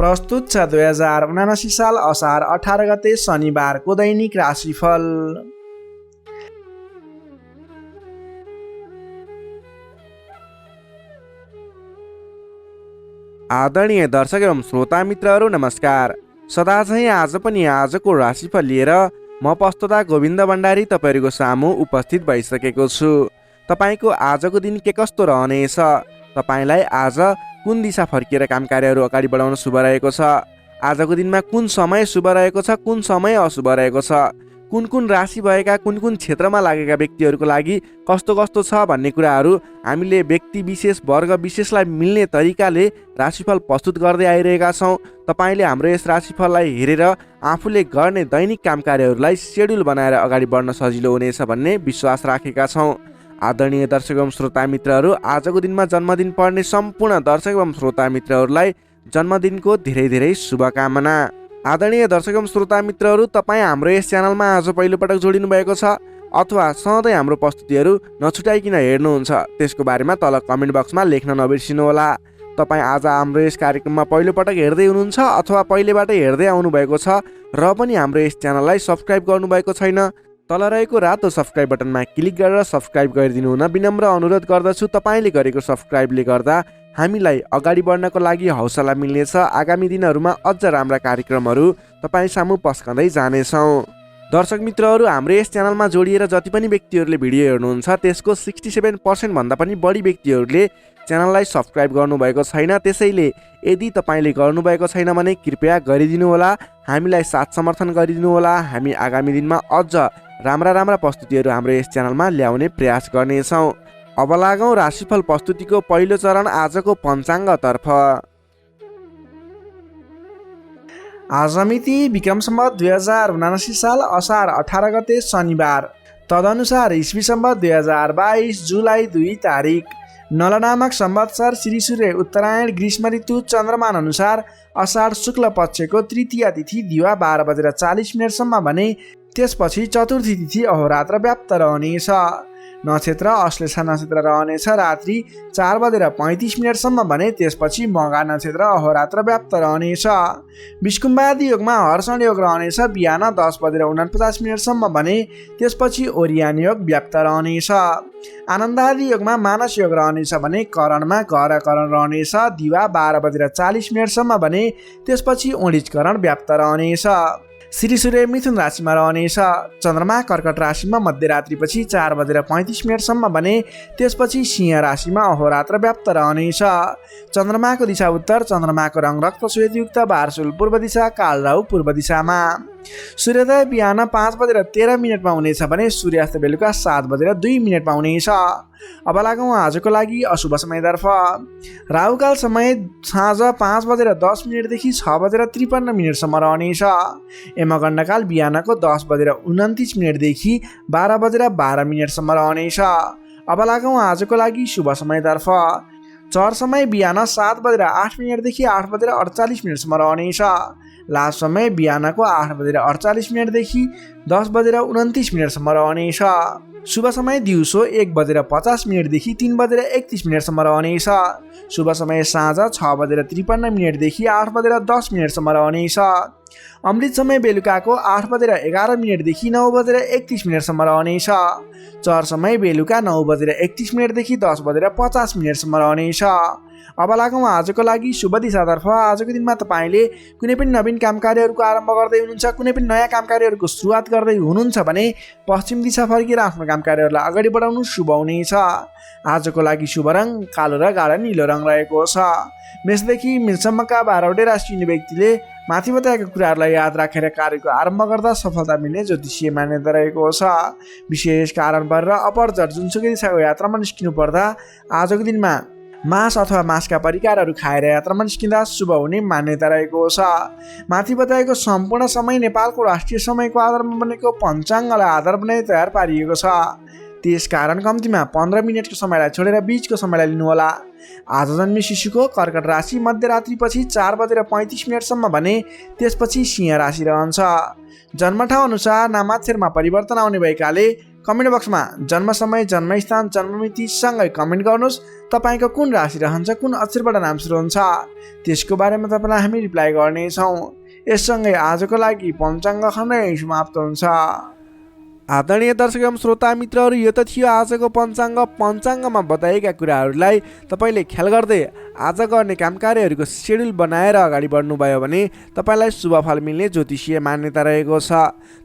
प्रस्तुत छ 2079 साल असार 18 गते शनिबारको दैनिक राशिफल। आदरणीय दर्शक एवं श्रोता मित्रहरू नमस्कार। सदा चाहिँ आज पनि आजको राशिफल लिएर म पस्तोता गोविन्द भण्डारी तपाईँहरूको सामु उपस्थित भइसकेको छु। तपाईँको आजको दिन के कस्तो रहनेछ, तपाईँलाई आज कुन दिशा फर्किएर काम कार्यहरू अगाडि बढाउन शुभ रहेको छ, आजको दिनमा कुन समय शुभ रहेको छ, कुन समय अशुभ रहेको छ, कुन कुन राशि भएका कुन कुन क्षेत्रमा लागेका व्यक्तिहरूको लागि कस्तो कस्तो छ भन्ने कुराहरू हामीले व्यक्ति विशेष वर्ग विशेषलाई मिल्ने तरिकाले राशिफल प्रस्तुत गर्दै आइरहेका छौँ। तपाईँले हाम्रो यस राशिफललाई हेरेर आफूले गर्ने दैनिक काम कार्यहरूलाई सेड्युल बनाएर अगाडि बढ्न सजिलो हुनेछ भन्ने विश्वास राखेका छौँ। आदरणीय दर्शक एवं श्रोता मित्रहरू, आजको दिनमा जन्मदिन पर्ने सम्पूर्ण दर्शक एवं श्रोता मित्रहरूलाई जन्मदिनको धेरै धेरै शुभकामना। आदरणीय दर्शक एवं श्रोता मित्रहरू, तपाईँ हाम्रो यस च्यानलमा आज पहिलोपटक जोडिनु भएको छ अथवा सधैँ हाम्रो प्रस्तुतिहरू नछुटाइकन हेर्नुहुन्छ, त्यसको बारेमा तल कमेन्ट बक्समा लेख्न नबिर्सिनुहोला। तपाईँ आज हाम्रो यस कार्यक्रममा पहिलोपटक हेर्दै हुनुहुन्छ अथवा पहिलेबाटै हेर्दै आउनुभएको छ र पनि हाम्रो यस च्यानललाई सब्सक्राइब गर्नुभएको छैन, तल रहेको रातो सब्सक्राइब बटनमा क्लिक गरेर सब्सक्राइब गरिदिनु हुन विनम्र अनुरोध गर्दछु। तपाईँले गरेको सब्सक्राइबले गर्दा हामीलाई अगाडि बढ्नको लागि हौसला मिल्नेछ। आगामी दिनहरूमा अझ राम्रा कार्यक्रमहरू तपाईँ सामु पस्कँदै जानेछौँ। दर्शक मित्रहरू, हाम्रो यस च्यानलमा जोडिएर जति पनि व्यक्तिहरूले भिडियो हेर्नुहुन्छ त्यसको 67% भन्दा पनि बढी व्यक्तिहरूले च्यानललाई सब्सक्राइब गर्नुभएको छैन। त्यसैले यदि तपाईँले गर्नुभएको छैन भने कृपया गरिदिनुहोला, हामीलाई साथ समर्थन गरिदिनुहोला। हामी आगामी दिनमा अझ राम्रा प्रस्तुतिहरू हाम्रो यस च्यानलमा ल्याउने प्रयास गर्नेछौँ। अब लागौँ राशिफल प्रस्तुतिको पहिलो चरण आजको पञ्चाङ्गतर्फ। आज मिति विक्रम सम्वत 2079 साल असार 18 गते शनिबार, तदनुसार इस्वी सम्वत 2022 जुलाई 2 तारिक। नल नामक संवत्सर श्री सूर्य उत्तरायण ग्रीष्म ऋतु चन्द्रमान अनुसार असार शुक्ल पक्षको तृतीय तिथि दिवा 12:40 भने त्यसपछि चतुर्थी तिथि अहोरात्र व्याप्त रहनेछ। नक्षत्र अश्लेषा नक्षत्र रहनेछ रात्रि 4:35 भने त्यसपछि मघा नक्षत्र अहोरात्र व्याप्त रहनेछ। विष्कुम्बादी योगमा हर्षण योग रहनेछ बिहान 10:49 भने त्यसपछि ओरियान योग व्याप्त रहनेछ। आनन्दादि योगमा मानस योग रहनेछ भने करणमा घर करण रहनेछ दिवा 12:40 भने त्यसपछि ओडिज करण व्याप्त रहनेछ। श्री सूर्य मिथुन राशिमा रहनेछ। चन्द्रमा कर्कट राशिमा मध्यरात्रिपछि 4:35 भने त्यसपछि सिंह राशिमा अहोरात्र व्याप्त रहनेछ। चन्द्रमाको दिशा उत्तर, चन्द्रमाको रङ रक्त श्वेतयुक्त, बारसुल पूर्व दिशा, कालराहु पूर्व दिशामा। सूर्योदय बिहान 5:13 हुनेछ भने सूर्यास्त बेलुका 7:02 हुनेछ। अब लागौँ आजको लागि अशुभ समयतर्फ। राहुकाल समय साँझ 5:10 देखि 6:53 रहनेछ। यमगण्डकाल बिहानको 10:29 देखि 12:12 रहनेछ। अब लागौँ आजको लागि शुभ समयतर्फ। चर समय बिहान 7:08 देखि 8:48 रहनेछ। लाभ समय बिहानको 8:48 देखि 10:29 रहनेछ। शुभ समय दिउँसो 1:50 देखि 3:31 रहनेछ। शुभ समय साँझ 6:53 देखि 8:10 रहनेछ। अमृत समय बेलुकाको 8:11 देखि 9:31 रहनेछ। चर समय बेलुका 9:31 देखि 10:50 रहनेछ। अब लागौँ आजको लागि शुभ दिशातर्फ। आजको दिनमा तपाईँले कुनै पनि नवीन काम कार्यहरूको आरम्भ गर्दै हुनुहुन्छ, कुनै पनि नयाँ काम कार्यहरूको सुरुवात गर्दै हुनुहुन्छ भने पश्चिम दिशा फर्केर आफ्नो काम कार्यहरूलाई अगाडि बढाउनु शुभ हुनेछ। आजको लागि शुभ रङ कालो र गाढा नीलो रङ रहेको छ। मेषदेखि मीनसम्मका 12वटै राशि हुने व्यक्तिले माथि बताएका कुराहरूलाई याद राखेर कार्यको आरम्भ गर्दा सफलता मिल्ने ज्योतिषीय मान्यता रहेको छ। विशेष कारण गरेर अपरझट जुनसुकै दिशाको यात्रामा निस्किनु पर्दा आजको दिनमा मांस अथवा मांसका परिकारहरू खाएर यात्रामा निस्किँदा शुभ हुने मान्यता रहेको छ। माथि बताएको सम्पूर्ण समय नेपालको राष्ट्रिय समयको आधारमा बनेको पञ्चाङ्गलाई आधार बनाई तयार पारिएको छ। त्यसकारण कम्तीमा 15 मिनटको समयलाई छोडेर बीचको समयलाई लिनुहोला। आज जन्मे शिशुको कर्कट राशि मध्यरात्रिपछि 4:35 भने त्यसपछि सिंह राशि रहन्छ। जन्मठाउँ अनुसार नामाक्षरमा परिवर्तन आउने भएकाले कमेन्ट बक्समा जन्म समय, जन्मस्थान, जन्ममिति सँगै कमेन्ट गर्नुहोस्। तपाईँको कुन राशि रहन्छ, कुन अक्षरबाट नाम सुरु हुन्छ, त्यसको बारेमा तपाईँलाई हामी रिप्लाई गर्नेछौँ। यससँगै आजको लागि पञ्चाङ्ग खण्डै समाप्त हुन्छ। आदरणीय दर्शक एवं श्रोता मित्रहरू, यो त थियो आजको पञ्चाङ्ग। पञ्चाङ्गमा बताएका कुराहरूलाई तपाईँले ख्याल गर्दै आज गर्ने काम कार्यहरूको सेड्युल बनाएर अगाडि बढ्नुभयो भने तपाईँलाई शुभ फल मिल्ने ज्योतिषीय मान्यता रहेको छ।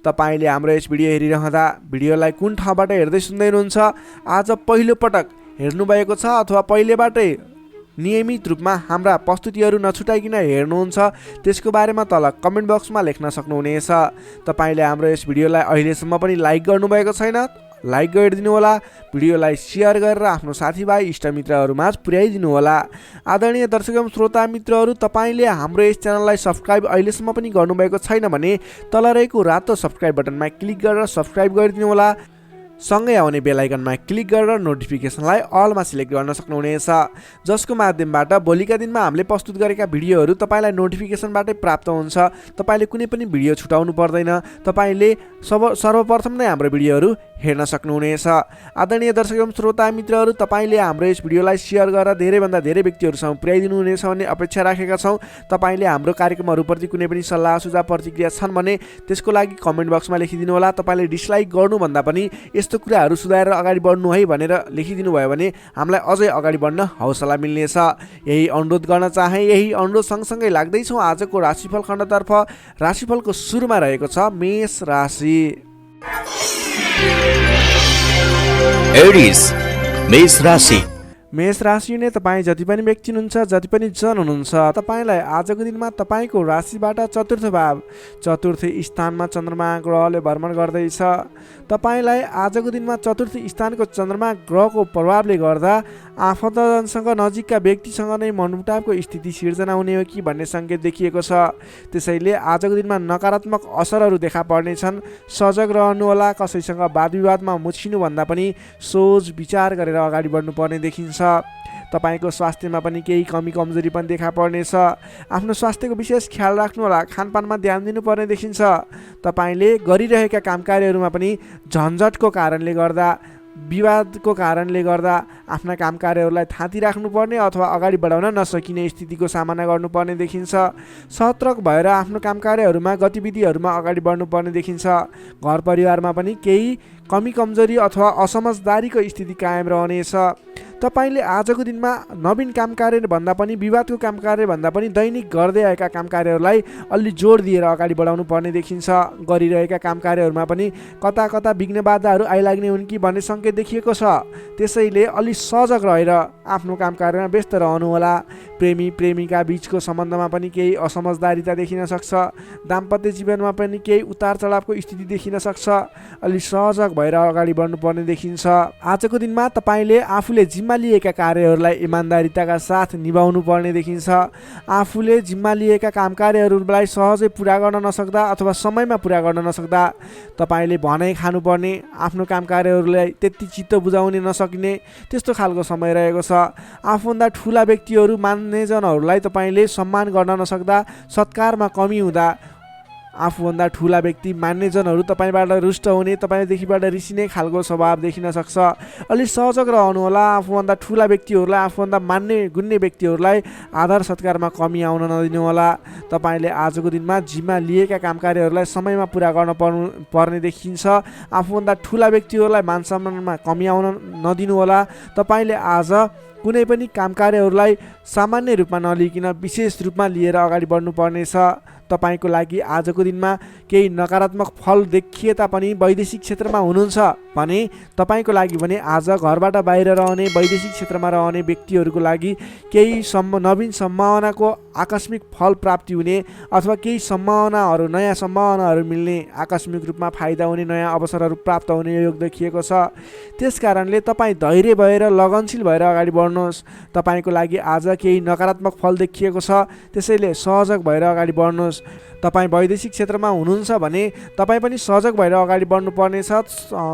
तपाईँले हाम्रो यस भिडियो हेरिरहँदा भिडियोलाई कुन ठाउँबाट हेर्दै सुन्दै हुनुहुन्छ, आज पहिलोपटक हेर्नुभएको छ अथवा पहिलेबाटै नियमित रूपमा हाम्रा प्रस्तुतिहरू नछुटाइकन हेर्नुहुन्छ, त्यसको बारेमा तल कमेन्ट बक्समा लेख्न सक्नुहुनेछ। तपाईँले हाम्रो यस भिडियोलाई अहिलेसम्म पनि लाइक गर्नुभएको छैन, लाइक गरिदिनु होला। भिडियोलाई सेयर गरेर आफ्नो साथीभाइ इष्टमित्रहरूमाझ पुर्याइदिनु होला। आदरणीय दर्शक एवं श्रोता मित्रहरू, तपाईँले हाम्रो यस च्यानललाई सब्सक्राइब अहिलेसम्म पनि गर्नुभएको छैन भने तल रहेको रातो सब्सक्राइब बटनमा क्लिक गरेर सब्सक्राइब गरिदिनु होला। सँगै आउने बेल आइकनमा क्लिक गरेर नोटिफिकेसनलाई अलमा सिलेक्ट गर्न सक्नुहुनेछ, जसको माध्यमबाट भोलिका दिनमा हामीले प्रस्तुत गरेका भिडियोहरू तपाईँलाई नोटिफिकेसनबाटै प्राप्त हुन्छ। तपाईँले कुनै पनि भिडियो छुटाउनु पर्दैन, तपाईँले सर्वप्रथम नै हाम्रो भिडियोहरू हेर्न सक्नुहुनेछ। आदरणीय दर्शक एवं श्रोता मित्रहरू, तपाईँले हाम्रो यस भिडियोलाई सेयर गरेर धेरैभन्दा धेरै व्यक्तिहरूसँग पुर्याइदिनु हुनेछ भन्ने अपेक्षा राखेका छौँ। तपाईँले हाम्रो कार्यक्रमहरूप्रति कुनै पनि सल्लाह सुझाव प्रतिक्रिया छन् भने त्यसको लागि कमेन्ट बक्समा लेखिदिनु होला। तपाईँले डिसलाइक गर्नुभन्दा पनि यस्तो कुराहरू सुधारेर अगाडि बढ्नु है भनेर लेखिदिनु भयो भने हामीलाई अझै अगाडि बढ्न हौसला मिल्नेछ। यही अनुरोध गर्न चाहे। यही अनुरोध सँगसँगै लाग्दैछौँ आजको राशिफल खण्डतर्फ। राशिफलको सुरुमा रहेको छ मेष राशि। एरिस मेष राशि। मेष राशि नै तपाईँ जति पनि व्यक्ति हुनुहुन्छ, जति पनि जन हुनुहुन्छ, तपाईँलाई आजको दिनमा तपाईँको राशिबाट चतुर्थ भाव चतुर्थ स्थानमा चन्द्रमा ग्रहले भ्रमण गर्दैछ। तपाईँलाई आजको दिनमा चतुर्थ स्थानको चन्द्रमा ग्रहको प्रभावले गर्दा आफन्तजनसँग नजिकका व्यक्तिसँग नै मनमुटावको स्थिति सिर्जना हुने हो कि भन्ने सङ्केत देखिएको छ। त्यसैले आजको दिनमा नकारात्मक असरहरू देखा पर्नेछन्। सजग रहनुहोला। कसैसँग वाद विवादमा मुछिनुभन्दा पनि सोच विचार गरेर अगाडि बढ्नुपर्ने देखिन्छ। तपाईँको स्वास्थ्यमा पनि केही कमी कमजोरी पनि देखा पर्नेछ। आफ्नो स्वास्थ्यको विशेष ख्याल राख्नुहोला। खानपानमा ध्यान दिनुपर्ने देखिन्छ। तपाईँले गरिरहेका काम कार्यहरूमा पनि झन्झटको कारणले गर्दा, विवादको कारणले गर्दा आफ्ना काम कार्यहरूलाई थाँती राख्नुपर्ने अथवा अगाडि बढाउन नसकिने स्थितिको सामना गर्नुपर्ने देखिन्छ। सतर्क भएर आफ्नो काम कार्यहरूमा गतिविधिहरूमा अगाडि बढ्नुपर्ने देखिन्छ। घर परिवारमा पनि केही कमी कमजोरी अथवा असमझदारीको स्थिति कायम रहनेछ। तपाईँले आजको दिनमा नवीन काम कार्य भन्दा पनि विवादको काम कार्य भन्दा पनि दैनिक गर्दै आएका काम कार्यहरूलाई अलि जोड दिएर अगाडि बढाउनु पर्ने देखिन्छ। गरिरहेका काम कार्यहरूमा पनि कता कता विघ्न बाधाहरू आइलाग्ने हुन् कि भन्ने सङ्केत देखिएको छ। त्यसैले अलि सजग रहेर आफ्नो काम कार्यमा व्यस्त रहनुहोला। प्रेमी प्रेमिका बीचको सम्बन्धमा पनि केही असमझदारीता देखिन सक्छ। दाम्पत्य जीवनमा पनि केही उतार चढावको स्थिति देखिन सक्छ। अलि सजग भएर अगाडि बढ्नुपर्ने देखिन्छ। आजको दिनमा तपाईँले आफूले जिम्मा लिएका कार्यहरूलाई इमान्दारिताका साथ निभाउनु पर्ने देखिन्छ। आफूले जिम्मा लिएका काम कार्यहरूलाई सहजै पुरा गर्न नसक्दा अथवा समयमा पुरा गर्न नसक्दा तपाईँले भनाइ खानुपर्ने, आफ्नो काम कार्यहरूलाई त्यति चित्त बुझाउन नसकिने त्यस्तो खालको समय रहेको छ। आफूभन्दा ठुला व्यक्तिहरू मान्यजनहरूलाई तपाईँले सम्मान गर्न नसक्दा, सत्कारमा कमी हुँदा आफूभन्दा ठुला व्यक्ति मान्यजनहरू तपाईँबाट रुष्ट हुने, तपाईँदेखिबाट रिसिने खालको स्वभाव देखिन सक्छ। अलि सजग रहनुहोला। आफूभन्दा ठुला व्यक्तिहरूलाई, आफूभन्दा मान्ने गुन्ने व्यक्तिहरूलाई आदर सत्कारमा कमी आउन नदिनुहोला। तपाईँले आजको दिनमा जिम्मा लिएका काम कार्यहरूलाई समयमा पुरा गर्न पर्ने देखिन्छ। आफूभन्दा ठुला व्यक्तिहरूलाई मान सम्मानमा कमी आउन नदिनुहोला। तपाईँले आज कुनै पनि काम कार्यहरूलाई सामान्य रूपमा नलिकन विशेष रूपमा लिएर अगाडि बढ्नुपर्नेछ। तपाईँको लागि आजको दिनमा केही नकारात्मक फल देखिए तापनि वैदेशिक क्षेत्रमा हुनुहुन्छ भने तपाईँको लागि भने आज घरबाट बाहिर रहने, वैदेशिक क्षेत्रमा रहने व्यक्तिहरूको लागि केही नवीन सम्भावनाको आकस्मिक फल प्राप्ति हुने अथवा केही सम्भावनाहरू, नयाँ सम्भावनाहरू मिल्ने, आकस्मिक रूपमा फाइदा हुने, नयाँ अवसरहरू प्राप्त हुने योग देखिएको छ। त्यस कारणले तपाईँ धैर्य भएर लगनशील भएर अगाडि बढ्नुहोस्। तपाईँको लागि आज केही नकारात्मक फल देखिएको छ, त्यसैले सहजग भएर अगाडि बढ्नुहोस्। तपाईँ वैदेशिक क्षेत्रमा हुनुहुन्छ भने तपाईँ पनि सजग भएर अगाडि बढ्नुपर्नेछ।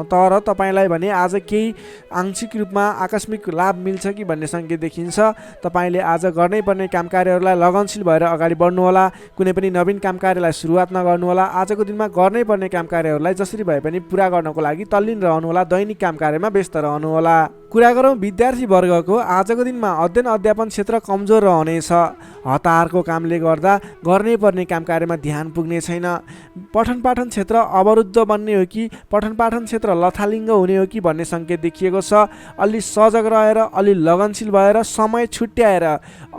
तर तपाईँलाई भने आज केही आंशिक रूपमा आकस्मिक लाभ मिल्छ कि भन्ने सङ्केत देखिन्छ। तपाईँले आज गर्नै पर्ने काम कार्यहरूलाई लगनशील भएर अगाडि बढ्नुहोला। कुनै पनि नवीन काम कार्यलाई सुरुवात नगर्नुहोला। आजको दिनमा गर्नै पर्ने काम कार्यहरूलाई जसरी भए पनि पुरा गर्नको लागि तल्लीन रहनुहोला। दैनिक काम कार्यमा व्यस्त रहनुहोला। कुरा गरौँ विद्यार्थी वर्गको, आजको दिनमा अध्ययन अध्यापन क्षेत्र कमजोर रहनेछ। हतारको कामले गर्दा गर्नै पर्ने काम कार्यमा ध्यान पुग्ने छैन। पठन पाठन क्षेत्र अवरुद्ध बन्ने हो कि पठन पाठन क्षेत्र लथालिङ्ग हुने हो कि भन्ने सङ्केत देखिएको छ। अलि सजग रहेर, अलि लगनशील भएर, समय छुट्याएर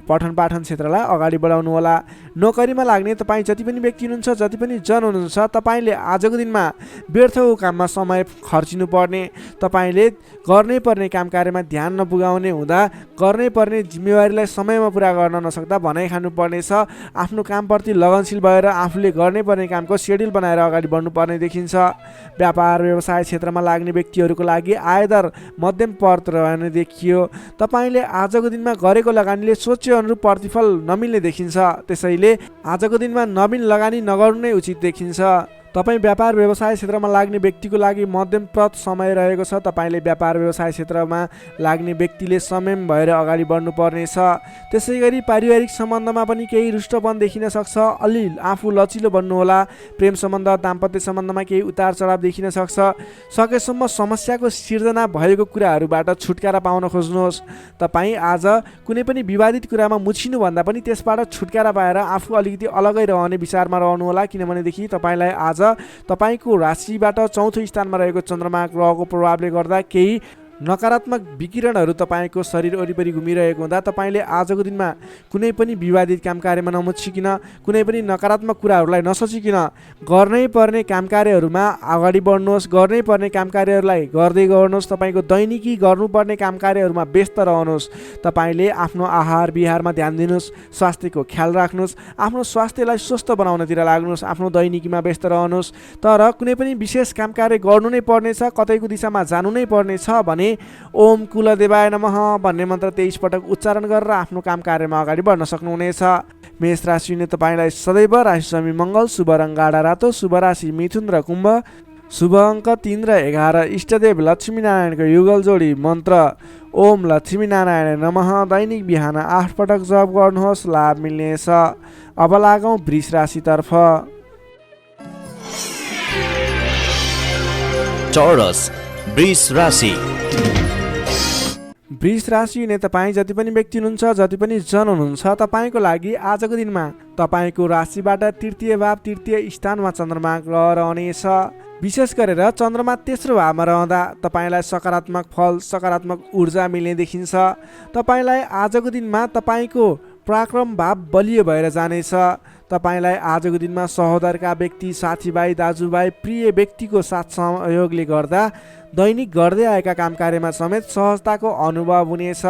पठन पाठन क्षेत्रलाई अगाडि बढाउनु होला। नोकरीमा लाग्ने तपाईँ जति पनि व्यक्ति हुनुहुन्छ, जति पनि जन हुनुहुन्छ, तपाईँले आजको दिनमा व्यर्थको काममा समय खर्चिनु पर्ने, तपाईँले गर्नै पर्ने काम कार्यमा ध्यान नपुगाउने हुँदा गर्नै पर्ने जिम्मेवारीलाई समयमा पुरा गर्न नसक्दा भनाइ खानुपर्नेछ। आफ्नो कामप्रति लगनशील भएर आफूले गर्नै पर्ने कामको सेड्युल बनाएर अगाडि बढ्नुपर्ने देखिन्छ। व्यापार व्यवसाय क्षेत्रमा लाग्ने व्यक्तिहरूको लागि आयदर मध्यम पद रहने देखियो। तपाईँले आजको दिनमा गरेको लगानीले सोचे अनुरूप प्रतिफल नमिल्ने देखिन्छ। त्यसैले आजको दिनमा नवीन लगानी नगर्नु नै उचित देखिन्छ। तपाईँ व्यापार व्यवसाय क्षेत्रमा लाग्ने व्यक्तिको लागि मध्यमप्रद समय रहेको छ। तपाईँले व्यापार व्यवसाय क्षेत्रमा लाग्ने व्यक्तिले संयम भएर अगाडि बढ्नुपर्नेछ। त्यसै गरी पारिवारिक सम्बन्धमा पनि केही रुष्टपन देखिन सक्छ। अलि आफू लचिलो बन्नुहोला। प्रेम सम्बन्ध, दाम्पत्य सम्बन्धमा केही उतार चढाव देखिन सक्छ। सकेसम्म समस्याको सिर्जना भएको कुराहरूबाट छुटकारा पाउन खोज्नुहोस्। तपाईँ आज कुनै पनि विवादित कुरामा मुछिनुभन्दा पनि त्यसबाट छुटकारा पाएर आफू अलिकति अलगै रहने विचारमा रहनुहोला। किनभनेदेखि तपाईँलाई आज तपाईको राशिबाट चौथो स्थानमा रहेको चन्द्रमा ग्रहको प्रभावले गर्दा केही नकारात्मक विकिरणहरू तपाईँको शरीर वरिपरि घुमिरहेको हुँदा तपाईँले आजको दिनमा कुनै पनि विवादित काम कार्यमा नमुछिकन, कुनै पनि नकारात्मक कुराहरूलाई नसोचिकन गर्नै पर्ने काम कार्यहरूमा अगाडि बढ्नुहोस्। गर्नै पर्ने काम कार्यहरूलाई गर्दै गर्नुहोस्। तपाईँको दैनिकी गर्नुपर्ने काम कार्यहरूमा व्यस्त रहनुहोस्। तपाईँले आफ्नो आहार विहारमा ध्यान दिनुहोस्। स्वास्थ्यको ख्याल राख्नुहोस्। आफ्नो स्वास्थ्यलाई स्वस्थ बनाउनतिर लाग्नुहोस्। आफ्नो दैनिकीमा व्यस्त रहनुहोस्। तर कुनै पनि विशेष काम कार्य गर्नु नै पर्नेछ, कतैको दिशामा जानु नै पर्नेछ भने ओम कुलदेवाय नमः भन्ने मन्त्र 23 पटक उच्चारण गरेर आफ्नो काम कार्यमा अगाडि बढ्न सक्नुहुनेछ। मेष राशिले तपाईँलाई सदैव राशि स्वामी मङ्गल, शुभ रङ गाढा रातो, शुभ राशि मिथुन र कुम्भ, शुभ अङ्क 3 र 11, इष्टदेव लक्ष्मीनारायणको युगल जोडी मन्त्र ओम लक्ष्मीनारायण नमः दैनिक बिहान 8 पटक जप गर्नुहोस्, लाभ मिल्नेछ। अब लागौँ वृष राशितर्फ। टोरस वृष राशि। वृष राशि हुने तपाईँ जति पनि व्यक्ति हुनुहुन्छ, जति पनि जन हुनुहुन्छ, तपाईँको लागि आजको दिनमा तपाईँको राशिबाट तृतीय भाव, तृतीय स्थानमा चन्द्रमा ग्रह रहनेछ। विशेष गरेर चन्द्रमा तेस्रो भावमा रहँदा तपाईँलाई सकारात्मक फल, सकारात्मक ऊर्जा मिल्ने देखिन्छ। तपाईँलाई आजको दिनमा तपाईँको पराक्रम भाव बलियो भएर जानेछ। तपाईँलाई आजको दिनमा सहोदरका व्यक्ति, साथीभाइ, दाजुभाइ, प्रिय व्यक्तिको साथ सहयोगले गर्दा दैनिक गर्दै आएका काम कार्यमा समेत सहजताको अनुभव हुनेछ।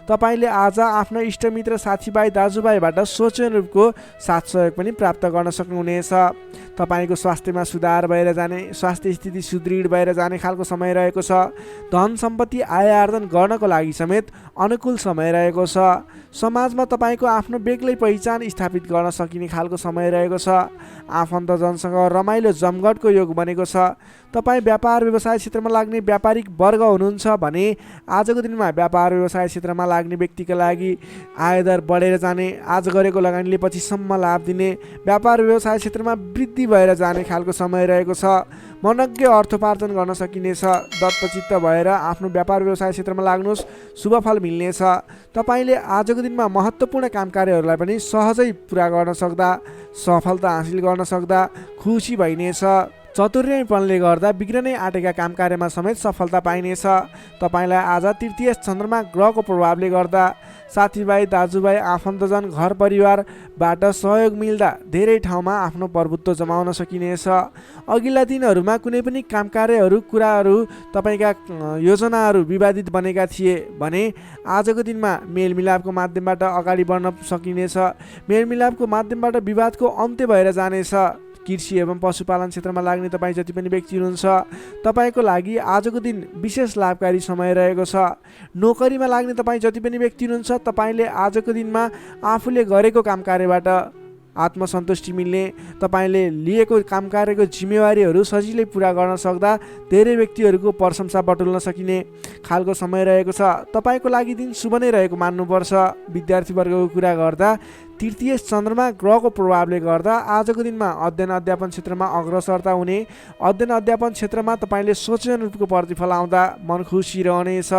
तपाईँले आज आफ्नो इष्टमित्र, साथीभाइ, दाजुभाइबाट सोचे अनुरूपको साथ सहयोग पनि प्राप्त गर्न सक्नुहुनेछ। तपाईँको स्वास्थ्यमा सुधार भएर जाने, स्वास्थ्य स्थिति सुदृढ भएर जाने खालको समय रहेको छ। धन सम्पत्ति आय आर्जन गर्नको लागि समेत अनुकूल समय रहेको छ। समाजमा तपाईँको आफ्नो बेग्लै पहिचान स्थापित गर्न सकिने खालको समय रहेको छ। आफन्तजनसँग रमाइलो जमघटको योग बनेको छ। तपाईँ व्यापार व्यवसाय क्षेत्रमा लाग्ने व्यापारिक वर्ग हुनुहुन्छ भने आजको दिनमा व्यापार व्यवसाय क्षेत्रमा लाग्ने व्यक्तिका लागि आयदर बढेर जाने, आज गरेको लगानीले पछिसम्म लाभ दिने, व्यापार व्यवसाय क्षेत्रमा वृद्धि भएर जाने खालको समय रहेको छ। मनज्ञ अर्थोपार्जन गर्न सकिनेछ। दत्तचित्त भएर आफ्नो व्यापार व्यवसाय क्षेत्रमा लाग्नुहोस्, शुभ फल मिल्नेछ। तपाईँले आजको दिनमा महत्त्वपूर्ण काम कार्यहरूलाई पनि सहजै पुरा गर्न सक्दा, सफलता हासिल गर्न सक्दा खुसी भइनेछ। चतुर्यपनले गर्दा बिग्रनै आँटेका काम कार्यमा समेत सफलता पाइनेछ। तपाईँलाई आज तृतीय चन्द्रमा ग्रहको प्रभावले गर्दा साथीभाइ, दाजुभाइ, आफन्तजन, घर परिवारबाट सहयोग मिल्दा धेरै ठाउँमा आफ्नो प्रभुत्व जमाउन सकिनेछ। अघिल्ला दिनहरूमा कुनै पनि काम कार्यहरू, कुराहरू, तपाईँका योजनाहरू विवादित बनेका थिए भने आजको दिनमा मेलमिलापको माध्यमबाट अगाडि बढ्न सकिनेछ। मेलमिलापको माध्यमबाट विवादको अन्त्य भएर जानेछ। कृषि एवं पशुपालन क्षेत्रमा लाग्ने तपाईँ जति पनि व्यक्ति हुनुहुन्छ, तपाईँको लागि आजको दिन विशेष लाभकारी समय रहेको छ। नोकरीमा लाग्ने तपाईँ जति पनि व्यक्ति हुनुहुन्छ, तपाईँले आजको दिनमा आफूले गरेको काम कार्यबाट आत्मसन्तुष्टि मिल्ने, तपाईँले लिएको काम कार्यको जिम्मेवारीहरू सजिलै पुरा गर्न सक्दा धेरै व्यक्तिहरूको प्रशंसा बटुल्न सकिने खालको समय रहेको छ। तपाईँको लागि दिन शुभ नै रहेको मान्नुपर्छ। विद्यार्थीवर्गको कुरा गर्दा तृतीय चन्द्रमा ग्रहको प्रभावले गर्दा आजको दिनमा अध्ययन अध्यापन क्षेत्रमा अग्रसरता हुने, अध्ययन अध्यापन क्षेत्रमा तपाईँले सोचे अनुरूपको प्रतिफल आउँदा मन खुसी रहनेछ।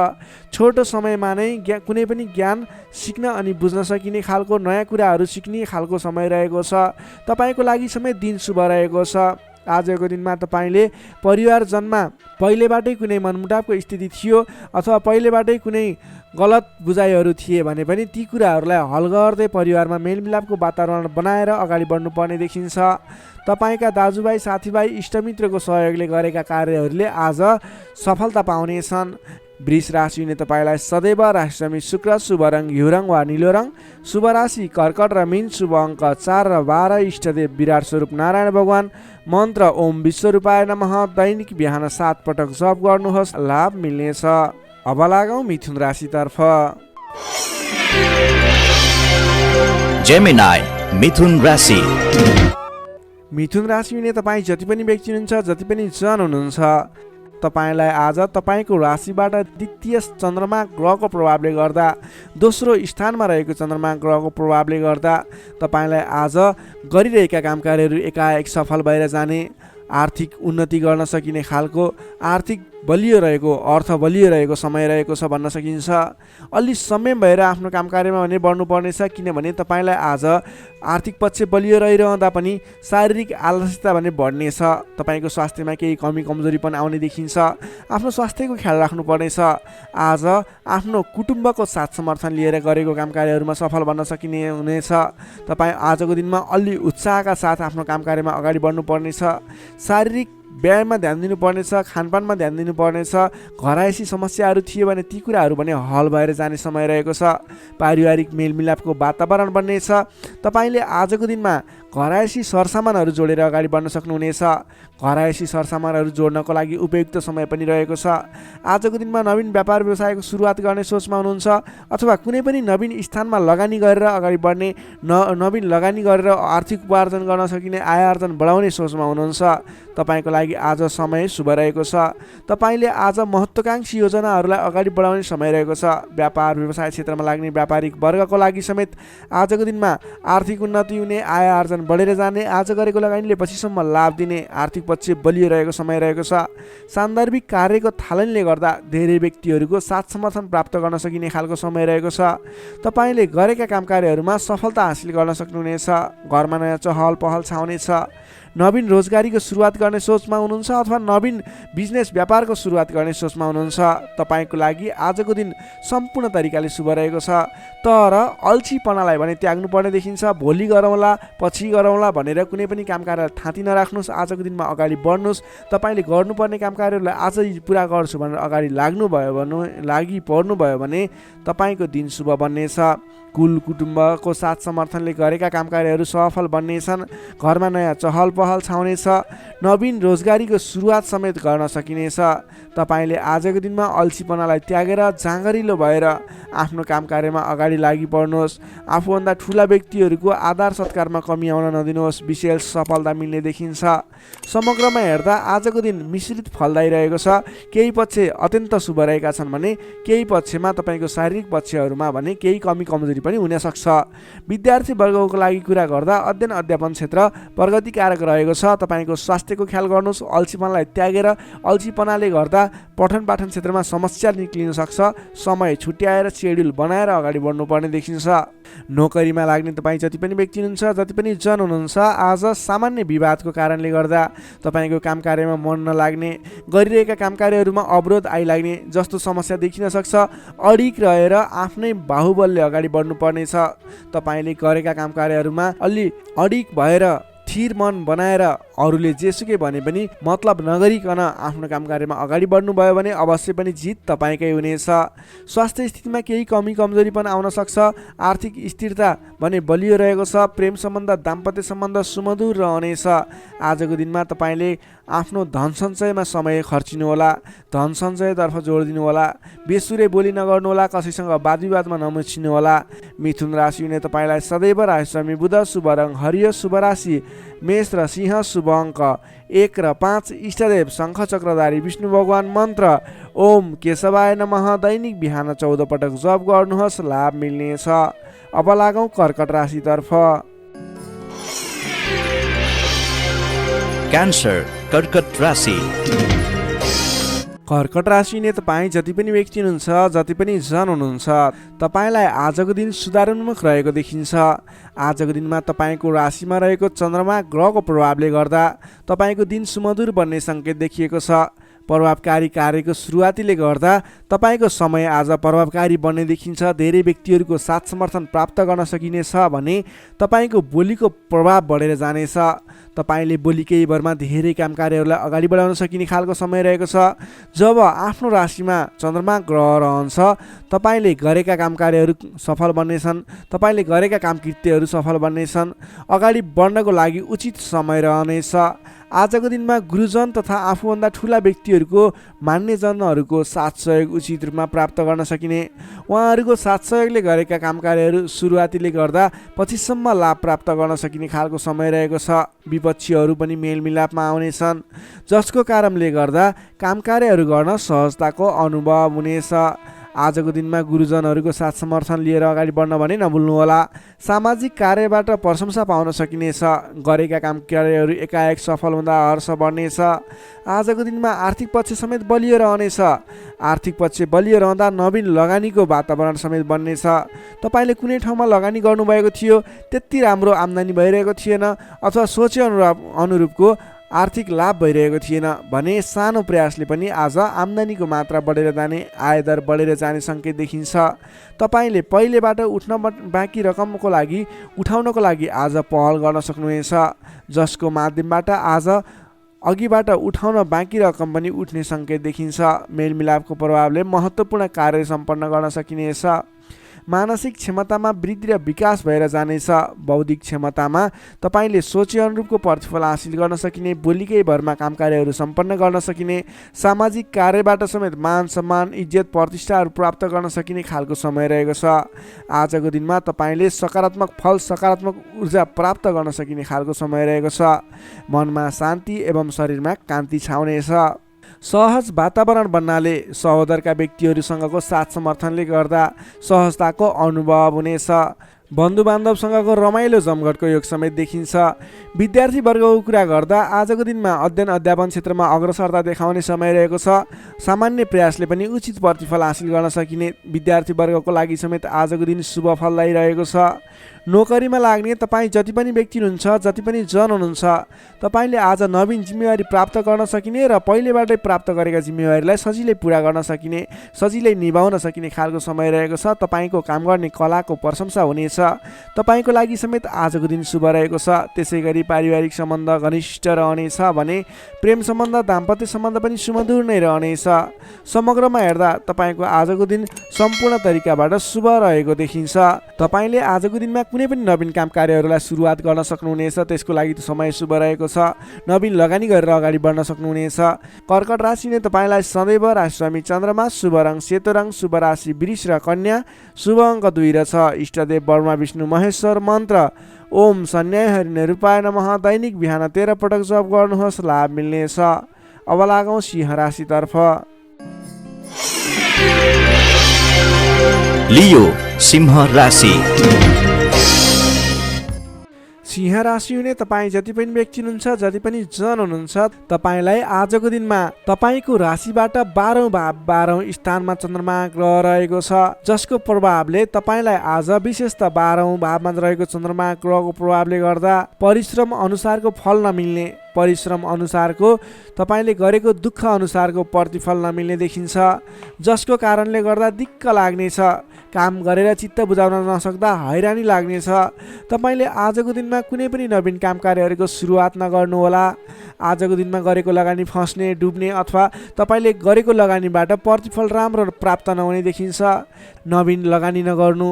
छोटो समयमा नै कुनै पनि ज्ञान सिक्न अनि बुझ्न सकिने खालको नयाँ कुराहरू सिक्ने खालको समय रहेको छ। तपाईँको लागि समय दिन शुभ रहेको छ। आजको दिनमा तपाईँले परिवारजनमा पहिलेबाटै कुनै मनमुटावको स्थिति थियो अथवा पहिलेबाटै कुनै गलत बुझाइहरू थिए भने पनि ती कुराहरूलाई हल गर्दै परिवारमा मेलमिलापको वातावरण बनाएर अगाडि बढ्नुपर्ने देखिन्छ। तपाईँका दाजुभाइ साथीभाइ इष्टमित्रको सहयोगले गरेका कार्यहरूले आज सफलता पाउनेछन्। वृष राशि हुने तपाईँलाई सदैव राशिसमी शुक्र, शुभ रङ घिउ रङ वा निलो रङ, शुभ राशि कर्कट र मीन, शुभ अङ्क 4 र 12, इष्टदेव विराट स्वरूप नारायण भगवान, मन्त्र ओम विश्वरूपाय नमः, दैनिक बिहान 7 पटक जप गर्नुहोस्, लाभ मिल्नेछ। अब लागौँ मिथुन राशितर्फ। जेमिनाई मिथुन राशि। मिथुन राशि हुने तपाईँ जति पनि व्यक्ति हुनुहुन्छ, जति पनि जन हुनुहुन्छ, तपाईँलाई आज तपाईँको राशिबाट द्वितीय चन्द्रमा ग्रहको प्रभावले गर्दा, दोस्रो स्थानमा रहेको चन्द्रमा ग्रहको प्रभावले गर्दा तपाईँलाई आज गरिरहेका काम कार्यहरू एकाएक सफल भएर जाने, आर्थिक उन्नति गर्न सकिने खालको, आर्थिक बलियो रहेको, अर्थ बलियो रहेको समय रहेको छ भन्न सकिन्छ। अलि संयम भएर आफ्नो काम कार्यमा भने बढ्नुपर्नेछ, किनभने तपाईँलाई आज आर्थिक पक्ष बलियो रहिरहँदा पनि शारीरिक आलस्यता भने बढ्नेछ। तपाईँको स्वास्थ्यमा केही कमी कमजोरी पनि आउने देखिन्छ। आफ्नो स्वास्थ्यको ख्याल राख्नुपर्नेछ। आज आफ्नो कुटुम्बको साथ समर्थन लिएर गरेको काम कार्यहरूमा सफल बन्न सकिने हुनेछ। तपाईँ आजको दिनमा अलि उत्साहका साथ आफ्नो काम कार्यमा अगाडि बढ्नुपर्नेछ। शारीरिक व्यायाममा ध्यान दिनुपर्नेछ, खानपानमा ध्यान दिनुपर्नेछ। घरायसी समस्याहरू थिए भने ती कुराहरू पनि हल भएर जाने समय रहेको छ। पारिवारिक मेलमिलापको वातावरण बन्नेछ। तपाईँले आजको दिनमा घरायसी सरसामानहरू जोडेर अगाडि बढ्न सक्नुहुनेछ। घरायसी सरसामानहरू जोड्नको लागि उपयुक्त समय पनि रहेको छ। आजको दिनमा नवीन व्यापार व्यवसायको सुरुवात गर्ने सोचमा हुनुहुन्छ अथवा कुनै पनि नवीन स्थानमा लगानी गरेर अगाडि बढ्ने, नवीन लगानी गरेर आर्थिक उपार्जन गर्न सकिने, आय आर्जन बढाउने सोचमा हुनुहुन्छ। तपाईँको लागि आज समय शुभ रहेको छ। तपाईँले आज महत्त्वाकांक्षी योजनाहरूलाई अगाडि बढाउने समय रहेको छ। व्यापार व्यवसाय क्षेत्रमा लाग्ने व्यापारिक वर्गको लागि समेत आजको दिनमा आर्थिक उन्नति हुने, आय आर्जन बढेर जाने, आज गरेको लगानीले पछिसम्म लाभ दिने, आर्थिक पक्ष बलियो रहेको समय रहेको छ। सान्दर्भिक कार्यको थालनीले गर्दा धेरै व्यक्तिहरूको साथ समर्थन प्राप्त गर्न सकिने खालको समय रहेको छ। तपाईँले गरेका काम कार्यहरूमा सफलता हासिल गर्न सक्नुहुनेछ। घरमा नयाँ चहल पहल छाउनेछ। नवीन रोजगारीको सुरुवात गर्ने सोचमा हुनुहुन्छ अथवा नवीन बिजनेस व्यापारको सुरुवात गर्ने सोचमा हुनुहुन्छ। तपाईँको लागि आजको दिन सम्पूर्ण तरिकाले शुभ रहेको छ। तर अल्छीपनालाई भने त्याग्नुपर्ने देखिन्छ। भोलि गरौँला, पछि गरौँला भनेर कुनै पनि काम कार्य थाँती नराख्नुहोस्। आजको दिनमा अगाडि बढ्नुहोस्। तपाईँले गर्नुपर्ने काम कार्यहरूलाई आजै पुरा गर्छु भनेर अगाडि लागि पर्नुभयो भने तपाईँको दिन शुभ बन्नेछ। कुल कुटुम्बको साथ समर्थनले गरेका काम कार्यहरू सफल बन्नेछन्। घरमा नयाँ चहल पहल छाउनेछ। नवीन रोजगारीको सुरुवात समेत गर्न सकिनेछ। तपाईँले आजको दिनमा अल्छीपनालाई त्यागेर जाँगरिलो भएर आफ्नो काम कार्यमा अगाडि लागि पर्नुहोस्। आफूभन्दा ठुला व्यक्तिहरूको आदर सत्कारमा कमी आउन नदिनुहोस्। विशेष सफलता मिल्ने देखिन्छ। समग्रमा हेर्दा आजको दिन मिश्रित फलदायी रहेको छ। केही पक्ष अत्यन्त शुभ रहेका छन् भने केही पक्षमा तपाईँको शारीरिक पक्षहरूमा भने केही कमी कमजोरी पनि हुन सक्छ। विद्यार्थी वर्गको लागि कुरा गर्दा अध्ययन अध्यापन क्षेत्र प्रगतिकारक रहेको छ। तपाईँको स्वास्थ्यको ख्याल गर्नुहोस्। अल्छीपनालाई त्यागेर, अल्छीपनाले गर्दा पठन पाठन क्षेत्रमा समस्या निक्लिन सक्छ। समय छुट्याएर सेड्युल बनाएर अगाडि बढ्नुपर्ने देखिन्छ। नोकरीमा लाग्ने तपाईँ जति पनि व्यक्ति हुनुहुन्छ, जति पनि जन हुनुहुन्छ, आज सामान्य विवादको कारणले गर्दा तपाईँको काम कार्यमा मन नलाग्ने, गरिरहेका काम कार्यहरूमा अवरोध आइलाग्ने जस्तो समस्या देखिन सक्छ। अडिक रहेर आफ्नै बाहुबलले अगाडि बढ्नुपर्नेछ। तपाईँले गरेका काम कार्यहरूमा अलि अडिक भएर स्थिर मन बनाएर अरूले जेसुकै भने पनि मतलब नगरिकन आफ्नो काम कार्यमा अगाडि बढ्नुभयो भने अवश्य पनि जित तपाईँकै हुनेछ। स्वास्थ्य स्थितिमा केही कमी कमजोरी पनि आउन सक्छ। आर्थिक स्थिरता भने बलियो रहेको छ। प्रेम सम्बन्ध, दाम्पत्य सम्बन्ध सुमधुर रहनेछ। आजको दिनमा तपाईँले आफ्नो धन सञ्चयमा समय खर्चिनुहोला, धन सञ्चयतर्फ जोड दिनुहोला, बेसुरे बोली नगर्नुहोला, कसैसँग वादविवादमा नमुछिनुहोला। मिथुन राशि हुने तपाईँलाई सदैव राशिस्वामी बुध, शुभ रङ हरियो, शुभ राशि मेष र सिंह, शुभ अङ्क 1 र 5, इष्टदेव शङ्ख चक्रधारी विष्णु भगवान, मन्त्र ओम केशवाय नमः। दैनिक बिहान 14 पटक जप गर्नुहोस्, लाभ मिल्नेछ। अब लागौँ कर्कट राशितर्फ। क्यान्सर कर्कट राशि। कर्कट राशि ने तपाईँ जति पनि व्यक्ति हुनुहुन्छ, जति पनि जन हुनुहुन्छ, तपाईँलाई आजको दिन सुधारोन्मुख रहेको देखिन्छ। आजको दिनमा तपाईँको राशिमा रहेको चन्द्रमा ग्रहको प्रभावले गर्दा तपाईँको दिन सुमधुर बन्ने सङ्केत देखिएको छ। प्रभावकारी कार्यको सुरुवातीले गर्दा तपाईँको समय आज प्रभावकारी बन्ने देखिन्छ। धेरै व्यक्तिहरूको साथ समर्थन प्राप्त गर्न सकिनेछ भने तपाईँको बोलीको प्रभाव बढेर जानेछ। तपाईँले बोली केही भरमा धेरै काम कार्यहरूलाई अगाडि बढाउन सकिने खालको समय रहेको छ। जब आफ्नो राशिमा चन्द्रमा ग्रह रहन्छ, तपाईँले गरेका काम कार्यहरू सफल बन्नेछन्, तपाईँले गरेका काम कृत्यहरू सफल बन्नेछन्। अगाडि बढ्नको लागि उचित समय रहनेछ। आजको दिनमा गुरुजन तथा आफूभन्दा ठुला व्यक्तिहरूको मान्यजनहरूको साथ सहयोग उचित रूपमा प्राप्त गर्न सकिने। उहाँहरूको साथ सहयोगले गरेका काम कार्यहरू सुरुवातीले गर्दा पछिसम्म लाभ प्राप्त गर्न सकिने खालको समय रहेको छ। विपक्षीहरू पनि मेलमिलापमा आउनेछन्, जसको कारणले गर्दा काम कार्यहरू गर्न सहजताको अनुभव हुनेछ। आजको दिनमा गुरुजनहरूको साथ समर्थन लिएर अगाडि बढ्न भने नभुल्नुहोला। सामाजिक कार्यबाट प्रशंसा पाउन सकिनेछ। गरेका काम कार्यहरू एकाएक सफल हुँदा हर्ष बढ्नेछ। आजको दिनमा आर्थिक पक्ष समेत बलियो रहनेछ। आर्थिक पक्ष बलियो रहँदा नवीन लगानीको वातावरण समेत बन्नेछ। तपाईँले कुनै ठाउँमा लगानी गर्नुभएको थियो, त्यति राम्रो आम्दानी भइरहेको थिएन अथवा सोचे अनुरूपको आर्थिक लाभ भइरहेको थिएन भने सानो प्रयासले पनि आज आम्दानीको मात्रा बढेर जाने, आयदर बढेर जाने सङ्केत देखिन्छ। तपाईँले पहिलेबाट बाँकी रकमको लागि उठाउनको लागि आज पहल गर्न सक्नुहुनेछ, जसको माध्यमबाट आज अघिबाट उठाउन बाँकी रकम पनि उठ्ने सङ्केत देखिन्छ। मेलमिलापको प्रभावले महत्त्वपूर्ण कार्य सम्पन्न गर्न सकिनेछ। मानसिक क्षमतामा वृद्धि र विकास भएर जानेछ। बौद्धिक क्षमतामा तपाईँले सोचे अनुरूपको प्रतिफल हासिल गर्न सकिने, बोलीकै भरमा काम कार्यहरू सम्पन्न गर्न सकिने, सामाजिक कार्यबाट समेत मान सम्मान, इज्जत, प्रतिष्ठाहरू प्राप्त गर्न सकिने खालको समय रहेको छ। आजको दिनमा तपाईँले सकारात्मक फल, सकारात्मक ऊर्जा प्राप्त गर्न सकिने खालको समय रहेको छ। मनमा शान्ति एवं शरीरमा कान्ति छाउनेछ। सहज वातावरण बन्नाले सहोदरका व्यक्तिहरूसँगको साथ समर्थनले गर्दा सहजताको अनुभव हुनेछ। बन्धुबान्धवसँगको रमाइलो जमघटको योग समेत देखिन्छ। विद्यार्थी वर्गको कुरा गर्दा आजको दिनमा अध्ययन अध्यापन क्षेत्रमा अग्रसरता देखाउने समय रहेको छ। सामान्य प्रयासले पनि उचित प्रतिफल हासिल गर्न सकिने विद्यार्थी वर्गको लागि समेत आजको दिन शुभ फलदायी रहेको छ। नोकरीमा लाग्ने तपाईँ जति पनि व्यक्ति हुनुहुन्छ, जति पनि जन हुनुहुन्छ, तपाईँले आज नवीन जिम्मेवारी प्राप्त गर्न सकिने र पहिलेबाटै प्राप्त गरेका जिम्मेवारीलाई सजिलै पुरा गर्न सकिने, सजिलै निभाउन सकिने खालको समय रहेको छ। तपाईँको काम गर्ने कलाको प्रशंसा हुनेछ। तपाईँको लागि समेत आजको दिन शुभ रहेको छ। त्यसै गरी पारिवारिक सम्बन्ध घनिष्ठ रहनेछ भने प्रेम सम्बन्ध, दाम्पत्य सम्बन्ध पनि सुमधुर नै रहनेछ। समग्रमा हेर्दा तपाईँको आजको दिन सम्पूर्ण तरिकाबाट शुभ रहेको देखिन्छ। तपाईँले आजको दिनमा कुनै पनि नवीन काम कार्यहरूलाई सुरुवात गर्न सक्नुहुनेछ, त्यसको लागि समय शुभ रहेको छ। नवीन लगानी गरेर अगाडि बढ्न सक्नुहुनेछ। कर्कट राशिले तपाईँलाई सदैव राशिस्वामी चन्द्रमा, शुभ रङ सेतो रङ, शुभ राशि वृष र कन्या, शुभ अङ्क 2 र 6, इष्टदेव ब्रह्मा विष्णु महेश्वर, मन्त्र ओम सन्याय हरिणे रूपाय नमः। दैनिक बिहान 13 पटक जप गर्नुहोस्, लाभ मिल्नेछ। अब लागौँ सिंह राशितर्फ। लियो सिंह राशि। सिंह राशि हुने तपाईँ जति पनि व्यक्ति हुनुहुन्छ, जति पनि जन हुनुहुन्छ, तपाईँलाई आजको दिनमा तपाईँको राशिबाट 12औं भाव 12औं स्थानमा चन्द्रमा ग्रह रहेको छ, जसको प्रभावले तपाईँलाई आज विशेष त 12औं भावमा रहेको चन्द्रमा ग्रहको प्रभावले गर्दा परिश्रम अनुसारको फल नमिल्ने, परिश्रम अनुसारको तपाईँले गरेको दुःख अनुसारको प्रतिफल नमिल्ने देखिन्छ, जसको कारणले गर्दा दिक्क लाग्नेछ। काम गरेर चित्त बुझाउन नसक्दा हैरानी लाग्नेछ। तपाईँले आजको दिनमा कुनै पनि नवीन काम कार्यहरूको सुरुवात नगर्नुहोला। आजको दिनमा गरेको लगानी फस्ने, डुब्ने अथवा तपाईँले गरेको लगानीबाट प्रतिफल राम्रो प्राप्त नहुने देखिन्छ। नवीन लगानी नगर्नु,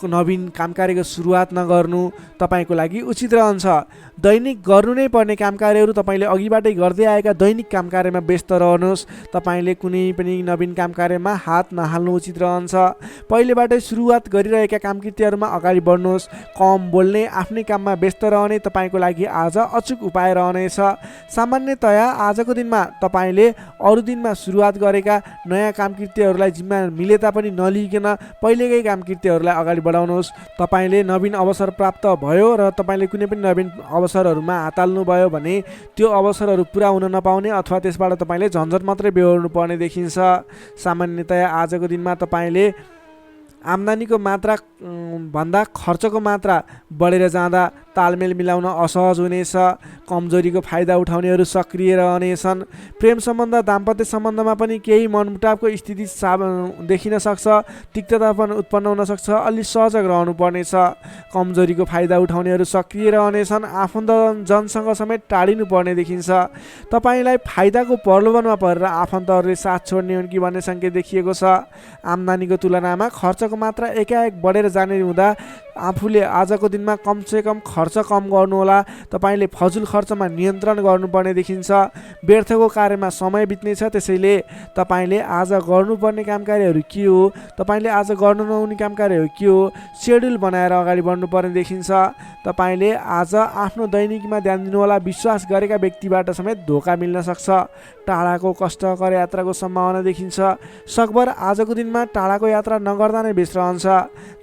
नवीन काम कार्यको सुरुवात नगर्नु तपाईँको लागि उचित रहन्छ। दैनिक गर्नु नै पर्ने काम कार्यहरू तपाईँले अघिबाटै गर्दै आएका दैनिक काम कार्यमा व्यस्त रहनुहोस्। तपाईँले कुनै पनि नवीन काम कार्यमा हात नहाल्नु उचित रहन्छ। पहिलेबाटै सुरुवात गरिरहेका कामकृत्यहरूमा अगाडि बढ्नुहोस्। कम बोल्ने, आफ्नै काममा व्यस्त रहने तपाईँको लागि आज अचुक उपाय रहनेछ। सामान्यतया आजको दिनमा तपाईँले अरू दिनमा सुरुवात गरेका नयाँ कामकृत्यहरूलाई जिम्मा मिले तापनि नलिइकन पहिलेकै कामकृत्यहरूलाई अगाडि बढाउनुहोस्। तपाईँले नवीन अवसर प्राप्त भयो र तपाईँले कुनै पनि नवीन अवसरहरूमा हात हाल्नुभयो भने त्यो अवसरहरू पुरा हुन नपाउने अथवा त्यसबाट तपाईँले झन्झट मात्रै बेहोर्नु पर्ने देखिन्छ। सामान्यतया आजको दिनमा तपाईँले आम्दानीको मात्रा भन्दा खर्चको मात्रा बढेर जाँदा तालमेल मिलाउन असहज हुनेछ। कमजोरीको फाइदा उठाउनेहरू सक्रिय रहनेछन्। प्रेम सम्बन्ध, दाम्पत्य सम्बन्धमा पनि केही मनमुटावको स्थिति देखिन सक्छ। तिक्तता पनि उत्पन्न हुन सक्छ। अलि सजग रहनुपर्नेछ। कमजोरीको फाइदा उठाउनेहरू सक्रिय रहनेछन्। आफन्तजनसँग समेत टाढिनु पर्ने देखिन्छ। तपाईँलाई फाइदाको प्रलोभनमा परेर आफन्तहरूले साथ छोड्ने हुन् कि भन्ने सङ्केत देखिएको छ। आम्दानीको तुलनामा खर्चको मात्रा एकाएक बढेर जाने हुँदा आफूले आजको दिनमा कमसेकम खर्च कम गर्नुहोला। तपाईँले फजुल खर्चमा नियन्त्रण गर्नुपर्ने देखिन्छ। व्यर्थको कार्यमा समय बित्नेछ। त्यसैले तपाईँले आज गर्नुपर्ने काम कार्यहरू के हो, तपाईँले आज गर्नु नहुने काम कार्यहरू के हो, सेड्युल बनाएर अगाडि बढ्नुपर्ने देखिन्छ। तपाईँले आज आफ्नो दैनिकीमा ध्यान दिनुहोला। विश्वास गरेका व्यक्तिबाट समेत धोका मिल्न सक्छ। टाढाको कष्टकर यात्राको सम्भावना देखिन्छ। सकभर आजको दिनमा टाढाको यात्रा नगर्दा नै बेस रहन्छ।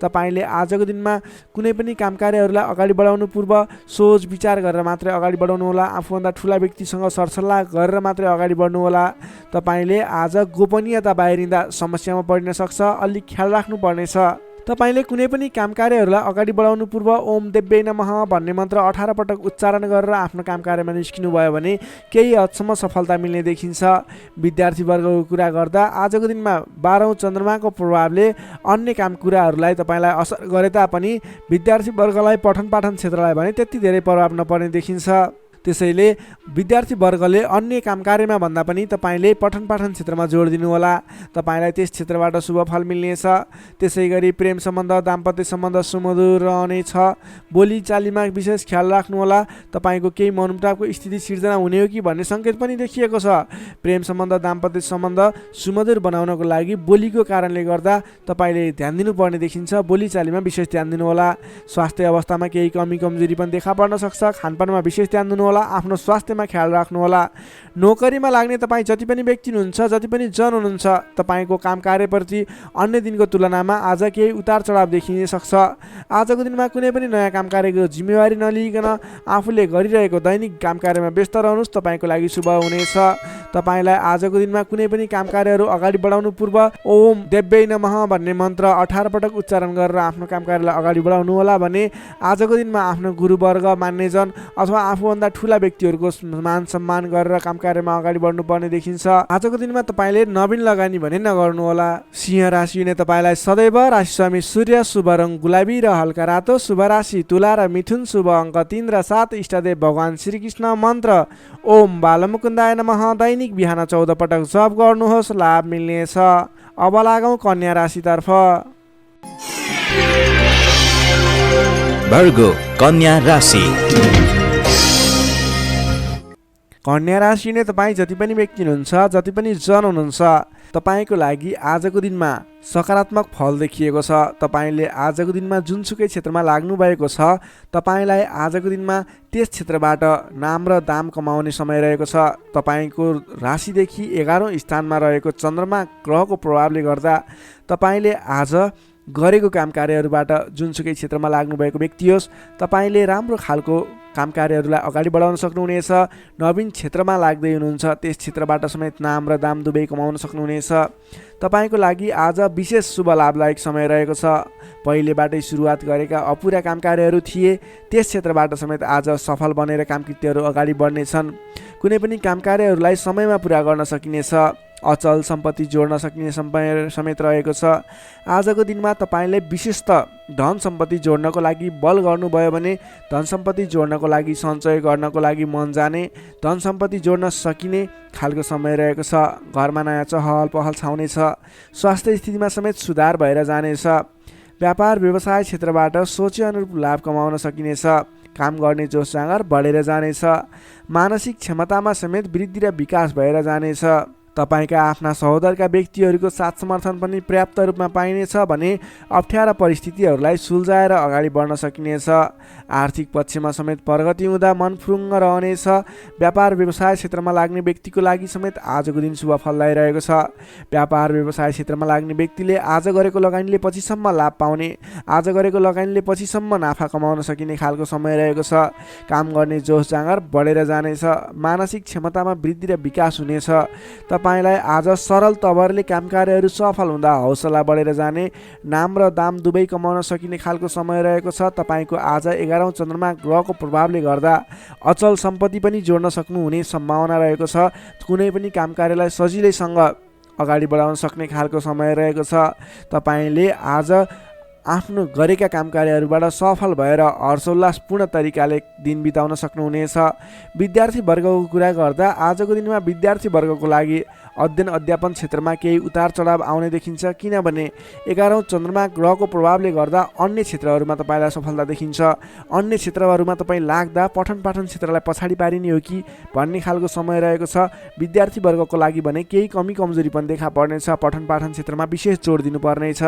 तपाईँले आजको दिनमा कुनै पनि काम कार्यहरूलाई अगाडि बढाउनु पूर्व सोच विचार गरेर मात्रै अगाडि बढाउनुहोला। आफूभन्दा ठुला व्यक्तिसँग सरसल्लाह गरेर मात्रै अगाडि बढ्नुहोला। तपाईँले आज गोपनीयता बाहिरिँदा समस्यामा परिन सक्छ। अलिक ख्याल राख्नुपर्नेछ। तपाईँले कुनै पनि काम कार्यहरूलाई अगाडि बढाउनु पूर्व ओम देव्यै नमः भन्ने मन्त्र 18 पटक उच्चारण गरेर आफ्नो काम कार्यमा निस्किनु भयो भने केही हदसम्म सफलता मिल्ने देखिन्छ। विद्यार्थीवर्गको कुरा गर्दा आजको दिनमा 12औं चन्द्रमाको प्रभावले अन्य काम कुराहरूलाई तपाईँलाई असर गरे तापनि विद्यार्थीवर्गलाई पठन पाठन क्षेत्रलाई भने त्यति धेरै प्रभाव नपर्ने देखिन्छ। त्यसैले विद्यार्थीवर्गले अन्य काम कार्यमा भन्दा पनि तपाईँले पठन पाठन क्षेत्रमा जोड दिनुहोला। तपाईँलाई त्यस क्षेत्रबाट शुभ फल मिल्नेछ। त्यसै गरी प्रेम सम्बन्ध, दाम्पत्य सम्बन्ध सुमधुर रहनेछ। बोलीचालीमा विशेष ख्याल राख्नुहोला। तपाईँको केही मनमुटावको स्थिति सिर्जना हुने हो कि भन्ने सङ्केत पनि देखिएको छ। प्रेम सम्बन्ध, दाम्पत्य सम्बन्ध सुमधुर बनाउनको लागि बोलीको कारणले गर्दा तपाईँले ध्यान दिनुपर्ने देखिन्छ। बोलीचालीमा विशेष ध्यान दिनुहोला। स्वास्थ्य अवस्थामा केही कमी कमजोरी पनि देखा पर्न सक्छ। खानपानमा विशेष ध्यान दिनुहोला। आफ्नो स्वास्थ्यमा ख्याल राख्नुहोला। नोकरीमा लाग्ने तपाईँ जति पनि व्यक्ति हुनुहुन्छ, जति पनि जन हुनुहुन्छ, तपाईँको काम कार्यप्रति अन्य दिनको तुलनामा आज केही उतार चढाव देखिन सक्छ। आजको दिनमा कुनै पनि नयाँ काम कार्यको जिम्मेवारी नलिइकन आफूले गरिरहेको दैनिक काम कार्यमा व्यस्त रहनुहोस्। तपाईँको लागि शुभ हुनेछ। तपाईँलाई आजको दिनमा कुनै पनि काम कार्यहरू अगाडि बढाउनु पूर्व ओम देव्यै नमः भन्ने मन्त्र 18 पटक उच्चारण गरेर आफ्नो काम कार्यलाई अगाडि बढाउनु होला भने आजको दिनमा आफ्नो गुरुवर्ग, मान्यजन अथवा आफूभन्दा ठुला व्यक्तिहरूको मान सम्मान गरेर काम कार्यमा अगाडि बढ्नुपर्ने देखिन्छ। आजको दिनमा तपाईँले नवीन लगानी भने नगर्नुहोला। सिंह राशि हुने तपाईँलाई सदैव राशिस्वामी सूर्य, शुभ रङ गुलाबी र हल्का रातो, शुभ राशि तुला र मिथुन, शुभ अङ्क 3 र 7, इष्टदेव भगवान श्रीकृष्ण, मन्त्र ओम बालमुकुन्दाय नमः। दैनिक बिहान 14 पटक जप गर्नुहोस्, लाभ मिल्नेछ। अब लागौँ कन्या राशितर्फ। भर्गो कन्या राशि। कन्या राशि नै तपाईँ जति पनि व्यक्ति हुनुहुन्छ, जति पनि जन हुनुहुन्छ, तपाईँको लागि आजको दिनमा सकारात्मक फल देखिएको छ। तपाईँले आजको दिनमा जुनसुकै क्षेत्रमा लाग्नु भएको छ, तपाईँलाई आजको दिनमा त्यस क्षेत्रबाट नाम र दाम कमाउने समय रहेको छ। तपाईँको राशिदेखि 11औं स्थानमा रहेको चन्द्रमा ग्रहको प्रभावले गर्दा तपाईँले आज गरेको काम कार्यहरूबाट जुनसुकै क्षेत्रमा लाग्नुभएको व्यक्ति होस्, तपाईँले राम्रो खालको काम कार्यहरूलाई अगाडि बढाउन सक्नुहुनेछ। नवीन क्षेत्रमा लाग्दै हुनुहुन्छ, त्यस क्षेत्रबाट समेत नाम र दाम दुवै कमाउन सक्नुहुनेछ। तपाईँको लागि आज विशेष शुभ लाभदायक समय रहेको छ। पहिलेबाटै सुरुवात गरेका अपुरा काम कार्यहरू थिए, त्यस क्षेत्रबाट समेत आज सफल बनेर कामकृत्यहरू अगाडि बढ्नेछन्। कुनै पनि काम कार्यहरूलाई समयमा पुरा गर्न सकिनेछ। अचल सम्पत्ति जोड्न सकिने समय समेत रहेको छ। आजको दिनमा तपाईँले विशेषतः धन सम्पत्ति जोड्नको लागि बल गर्नुभयो भने धन सम्पत्ति जोड्नको लागि, सञ्चय गर्नको लागि मन जाने, धन सम्पत्ति जोड्न सकिने खालको समय रहेको छ। घरमा नयाँ चहल पहल छाउनेछ। स्वास्थ्य स्थितिमा समेत सुधार भएर जानेछ। व्यापार व्यवसाय क्षेत्रबाट सोचे अनुरूप लाभ कमाउन सकिनेछ। काम गर्ने जोस जाँगर बढेर जानेछ। मानसिक क्षमतामा समेत वृद्धि र विकास भएर जानेछ। तपाईँका आफ्ना सहोदरका व्यक्तिहरूको साथ समर्थन पनि पर्याप्त रूपमा पाइनेछ भने अप्ठ्यारा परिस्थितिहरूलाई सुल्झाएर अगाडि बढ्न सकिनेछ। आर्थिक पक्षमा समेत प्रगति हुँदा मन फुरुङ्ग रहनेछ। व्यापार व्यवसाय क्षेत्रमा लाग्ने व्यक्तिको लागि समेत आजको दिन शुभ फल ल्याइरहेको छ। व्यापार व्यवसाय क्षेत्रमा लाग्ने व्यक्तिले आज गरेको लगानीले पछिसम्म लाभ पाउने, आज गरेको लगानीले पछिसम्म नाफा कमाउन सकिने खालको समय रहेको छ। काम गर्ने जोस जाँगर बढेर जानेछ। मानसिक क्षमतामा वृद्धि र विकास हुनेछ। तपाईँलाई आज सरल तवरले काम कार्यहरू सफल हुँदा हौसला बढेर जाने, नाम र दाम दुवै कमाउन सकिने खालको समय रहेको छ। तपाईँको आज 11औं चन्द्रमा ग्रहको प्रभावले गर्दा अचल सम्पत्ति पनि जोड्न सक्नुहुने सम्भावना रहेको छ। कुनै पनि काम कार्यलाई सजिलैसँग अगाडि बढाउन सक्ने खालको समय रहेको छ। तपाईँले आज आफ्नो गरेका काम कार्यहरूबाट सफल भएर हर्षोल्लासपूर्ण तरिकाले दिन बिताउन सक्नुहुनेछ। विद्यार्थी वर्गको कुरा गर्दा आजको दिनमा विद्यार्थी वर्गको लागि अध्ययन अध्यापन क्षेत्रमा केही उतार चढाव आउने देखिन्छ। किनभने 11औं चन्द्रमा ग्रहको प्रभावले गर्दा अन्य क्षेत्रहरूमा तपाईँलाई सफलता देखिन्छ। अन्य क्षेत्रहरूमा तपाईँ लाग्दा पठन पाठन क्षेत्रलाई पछाडि पारिने हो कि भन्ने खालको समय रहेको छ। विद्यार्थी वर्गको लागि भने केही कमी कमजोरी पनि देखा पर्नेछ। पठन पाठन क्षेत्रमा विशेष जोड दिनुपर्नेछ।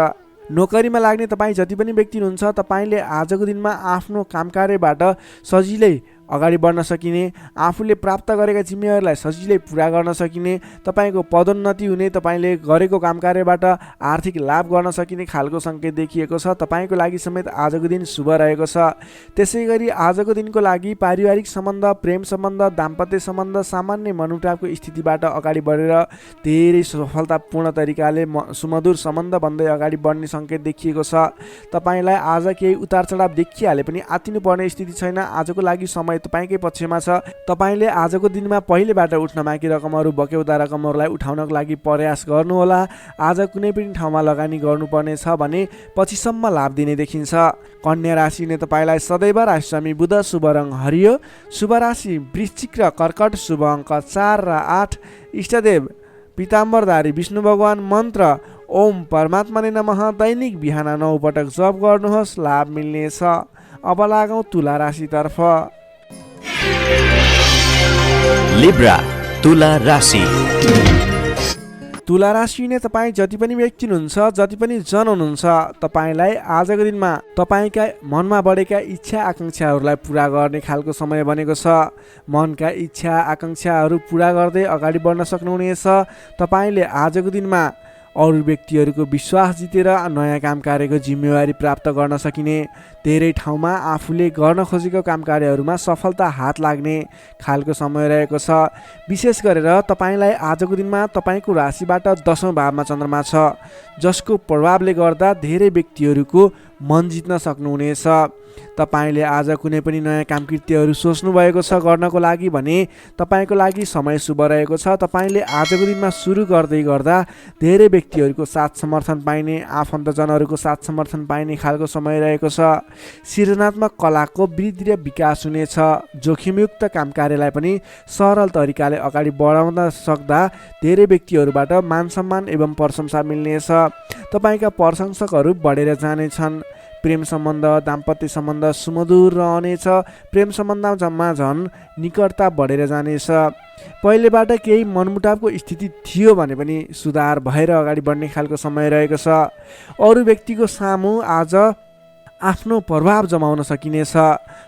नोकरीमा लाग्ने तपाईँ जति पनि व्यक्ति हुनुहुन्छ, तपाईँले आजको दिनमा आफ्नो काम कार्यबाट सजिलै अगाडि बढ्न सकिने, आफूले प्राप्त गरेका जिम्मेवारीलाई सजिलै पुरा गर्न सकिने, तपाईँको पदोन्नति हुने, तपाईँले गरेको काम कार्यबाट आर्थिक लाभ गर्न सकिने खालको सङ्केत देखिएको छ। तपाईँको लागि समेत आजको दिन शुभ रहेको छ। त्यसै गरी आजको दिनको लागि पारिवारिक सम्बन्ध, प्रेम सम्बन्ध, दाम्पत्य सम्बन्ध, सामान्य मनमुटावको स्थितिबाट अगाडि बढेर धेरै सफलतापूर्ण तरिकाले सुमधुर सम्बन्ध बन्दै अगाडि बढ्ने सङ्केत देखिएको छ। तपाईँलाई आज केही उतार चढाव देखिहाले पनि आत्तिनुपर्ने स्थिति छैन। आजको लागि समय तपाईँकै पक्षमा छ। तपाईँले आजको दिनमा पहिलेबाट उठ्न बाँकी रकमहरू, बक्यौता रकमहरूलाई उठाउनको लागि प्रयास गर्नुहोला। आज कुनै पनि ठाउँमा लगानी गर्नुपर्नेछ भने पछिसम्म लाभ दिने देखिन्छ। कन्या राशिले तपाईँलाई सदैव राशिस्वामी बुध, शुभ रङ हरियो, शुभ राशि वृश्चिक र कर्कट, शुभ अङ्क 4 र 8, इष्टदेव पीताम्बरधारी विष्णु भगवान, मन्त्र ओम परमात्माले नमः। दैनिक बिहान 9 पटक जप गर्नुहोस्, लाभ मिल्नेछ। अब लागौँ तुला राशितर्फ। लिब्रा तुला राशि। तुला राशिले तपाईँ जति पनि व्यक्ति हुनुहुन्छ, जति पनि जन हुनुहुन्छ, तपाईँलाई आजको दिनमा तपाईँका मनमा बढेका इच्छा आकाङ्क्षाहरूलाई पुरा गर्ने खालको समय बनेको छ। मनका इच्छा आकाङ्क्षाहरू पुरा गर्दै अगाडि बढ्न सक्नुहुनेछ। तपाईँले आजको दिनमा अरू व्यक्तिहरूको विश्वास जितेर नयाँ काम कार्यको जिम्मेवारी प्राप्त गर्न सकिने, धेरै ठाउँमा आफूले गर्न खोजेको काम कार्यहरूमा सफलता हात लाग्ने खालको समय रहेको छ। विशेष गरेर तपाईँलाई आजको दिनमा तपाईँको राशिबाट 10औं भावमा चन्द्रमा छ, जसको प्रभावले गर्दा धेरै व्यक्तिहरूको मन जित्न सक्नुहुनेछ। तपाईँले आज कुनै पनि नयाँ काम कृत्यहरू सोच्नु भएको छ गर्नको लागि भने तपाईँको लागि समय शुभ रहेको छ। तपाईँले आजको दिनमा सुरु गर्दै गर्दा धेरै व्यक्तिहरूको साथ समर्थन पाइने, आफन्तजनहरूको साथ समर्थन पाइने खालको समय रहेको छ। सृजनात्मक कलाको वृद्धि र विकास हुनेछ। जोखिमयुक्त काम कार्यलाई पनि सरल तरिकाले अगाडि बढाउन सक्दा धेरै व्यक्तिहरूबाट मान सम्मान एवं प्रशंसा मिल्नेछ। तपाईँका प्रशंसकहरू बढेर जानेछन्। प्रेम सम्बन्ध, दाम्पत्य सम्बन्ध सुमधुर रहनेछ। प्रेम सम्बन्धमा झन् निकटता बढेर जानेछ। पहिलेबाट केही मनमुटावको स्थिति थियो भने पनि सुधार भएर अगाडि बढ्ने खालको समय रहेको छ। अरू व्यक्तिको सामु आज आफ्नो प्रभाव जमाउन सकिनेछ।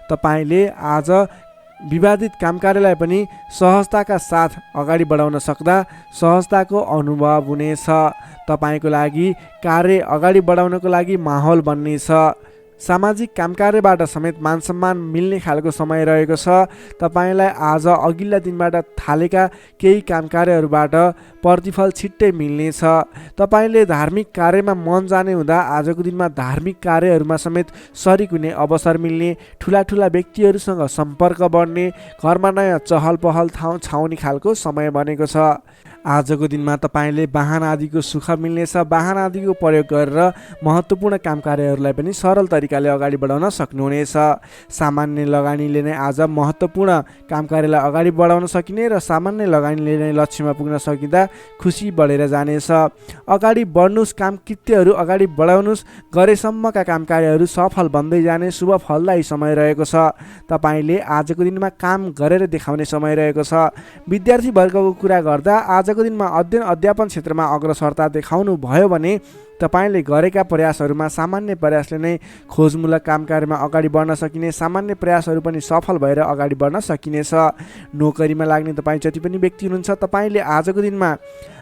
तपाईँले आज विवादित काम कार्यलाई पनि सहजताका साथ अगाडि बढाउन सक्दा सहजताको अनुभव हुनेछ। तपाईँको लागि कार्य अगाडि बढाउनको लागि माहौल बन्नेछ। सामाजिक काम कार्यबाट समेत मान सम्मान मिल्ने खालको समय रहेको छ। तपाईँलाई आज अघिल्ला दिनबाट थालेका केही काम कार्यहरूबाट प्रतिफल छिट्टै मिल्नेछ। तपाईँले धार्मिक कार्यमा मन जाने हुँदा आजको दिनमा धार्मिक कार्यहरूमा समेत सरिक हुने अवसर मिल्ने, ठुला ठुला व्यक्तिहरूसँग सम्पर्क बढ्ने, घरमा नयाँ चहल पहल छाउने खालको समय बनेको छ। आजको दिनमा तपाईँले वाहन आदिको सुख मिल्नेछ। वाहन आदिको प्रयोग गरेर महत्त्वपूर्ण काम कार्यहरूलाई पनि सरल तरिकाले अगाडि बढाउन सक्नुहुनेछ। सामान्य लगानीले नै आज महत्त्वपूर्ण काम कार्यलाई अगाडि बढाउन सकिने र सामान्य लगानीले नै लक्ष्यमा पुग्न सकिँदा खुसी बढेर जानेछ। अगाडि बढ्नुहोस्, काम कृत्यहरू अगाडि बढाउनुहोस्, गरेसम्मका काम कार्यहरू सफल बन्दै जाने शुभ फलदायी समय रहेको छ। तपाईँले आजको दिनमा काम गरेर देखाउने समय रहेको छ। विद्यार्थी वर्गको कुरा गर्दा आजको दिनमा अध्ययन अध्यापन क्षेत्रमा अग्रसरता देखाउनु भयो भने तपाईँले गरेका प्रयासहरूमा सामान्य प्रयासले नै खोजमूलक काम कार्यमा अगाडि बढ्न सकिने, सामान्य प्रयासहरू पनि सफल भएर अगाडि बढ्न सकिनेछ। नोकरीमा लाग्ने तपाईँ जति पनि व्यक्ति हुनुहुन्छ, तपाईँले आजको दिनमा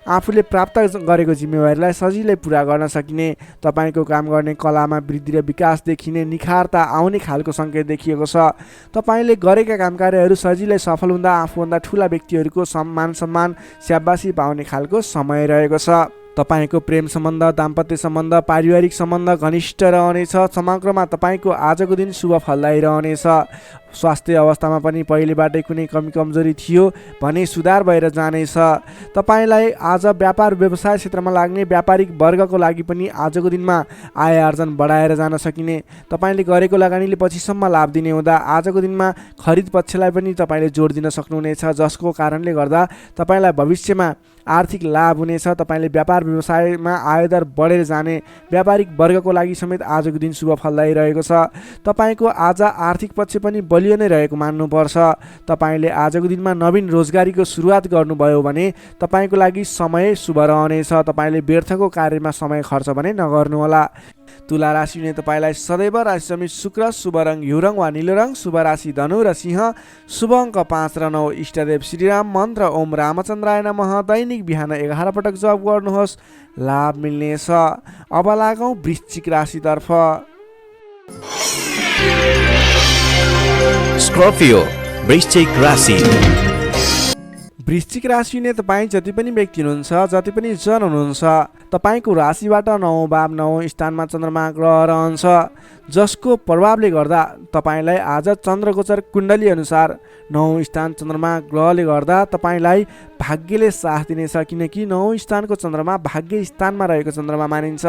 आफूले प्राप्त गरेको जिम्मेवारीलाई सजिलै पुरा गर्न सकिने, तपाईँको काम गर्ने कलामा वृद्धि र विकास देखिने, निखारता आउने खालको सङ्केत देखिएको छ। तपाईँले गरेका काम कार्यहरू सजिलै सफल हुँदा आफूभन्दा ठुला व्यक्तिहरूको सम्मान स्याबासी पाउने खालको समय रहेको छ। तपाईँको प्रेम सम्बन्ध, दाम्पत्य सम्बन्ध, पारिवारिक सम्बन्ध घनिष्ठ रहनेछ। समग्रमा तपाईँको आजको दिन शुभ फलदायी रहनेछ। स्वास्थ्य अवस्थामा पनि पहिलेबाटै कुनै कमी कमजोरी थियो भने सुधार भएर जानेछ। तपाईँलाई आज व्यापार व्यवसाय क्षेत्रमा लाग्ने व्यापारिक वर्गको लागि पनि आजको दिनमा आय आर्जन बढाएर जान सकिने, तपाईँले गरेको लगानीले पछिसम्म लाभ दिने हुँदा आजको दिनमा खरिद पक्षलाई पनि तपाईँले जोड दिन सक्नुहुनेछ, जसको कारणले गर्दा तपाईँलाई भविष्यमा आर्थिक लाभ हुनेछ। तपाईँले व्यापार व्यवसायमा आयदर बढेर जाने व्यापारिक वर्गको लागि समेत आजको दिन शुभ फलदायी रहेको छ। तपाईँको आज आर्थिक पक्ष पनि बलियो नै रहेको मान्नुपर्छ। तपाईँले आजको दिनमा नवीन रोजगारीको सुरुवात गर्नुभयो भने तपाईँको लागि समय शुभ रहनेछ। तपाईँले व्यर्थको कार्यमा समय खर्च भने नगर्नुहोला। तुला राशिले तपाईँलाई सदैव राशि समित शुक्र, शुभ रङ हिउँ रङ वा निलो रङ, शुभ राशि धनु र सिंह, शुभ अङ्क 5 र 9, इष्टदेव श्रीराम, मन्त्र ओम रामचन्द्राय नमः। दैनिक बिहान 11 पटक जप गर्नुहोस्, लाभ मिल्नेछ। अब लागौँ वृश्चिक राशितर्फ। स्कर्पियो वृश्चिक राशि। वृश्चिक राशि नै तपाईँ जति पनि व्यक्ति हुनुहुन्छ, जति पनि जन हुनुहुन्छ, तपाईँको राशिबाट 9 भाव 9 स्थानमा चन्द्रमा ग्रह रहन्छ, जसको प्रभावले गर्दा तपाईँलाई आज चन्द्रगोचर कुण्डली अनुसार 9 स्थान चन्द्रमा ग्रहले गर्दा तपाईँलाई भाग्यले साथ दिनेछ। किनकि 9 स्थानको चन्द्रमा भाग्य स्थानमा रहेको चन्द्रमा मानिन्छ,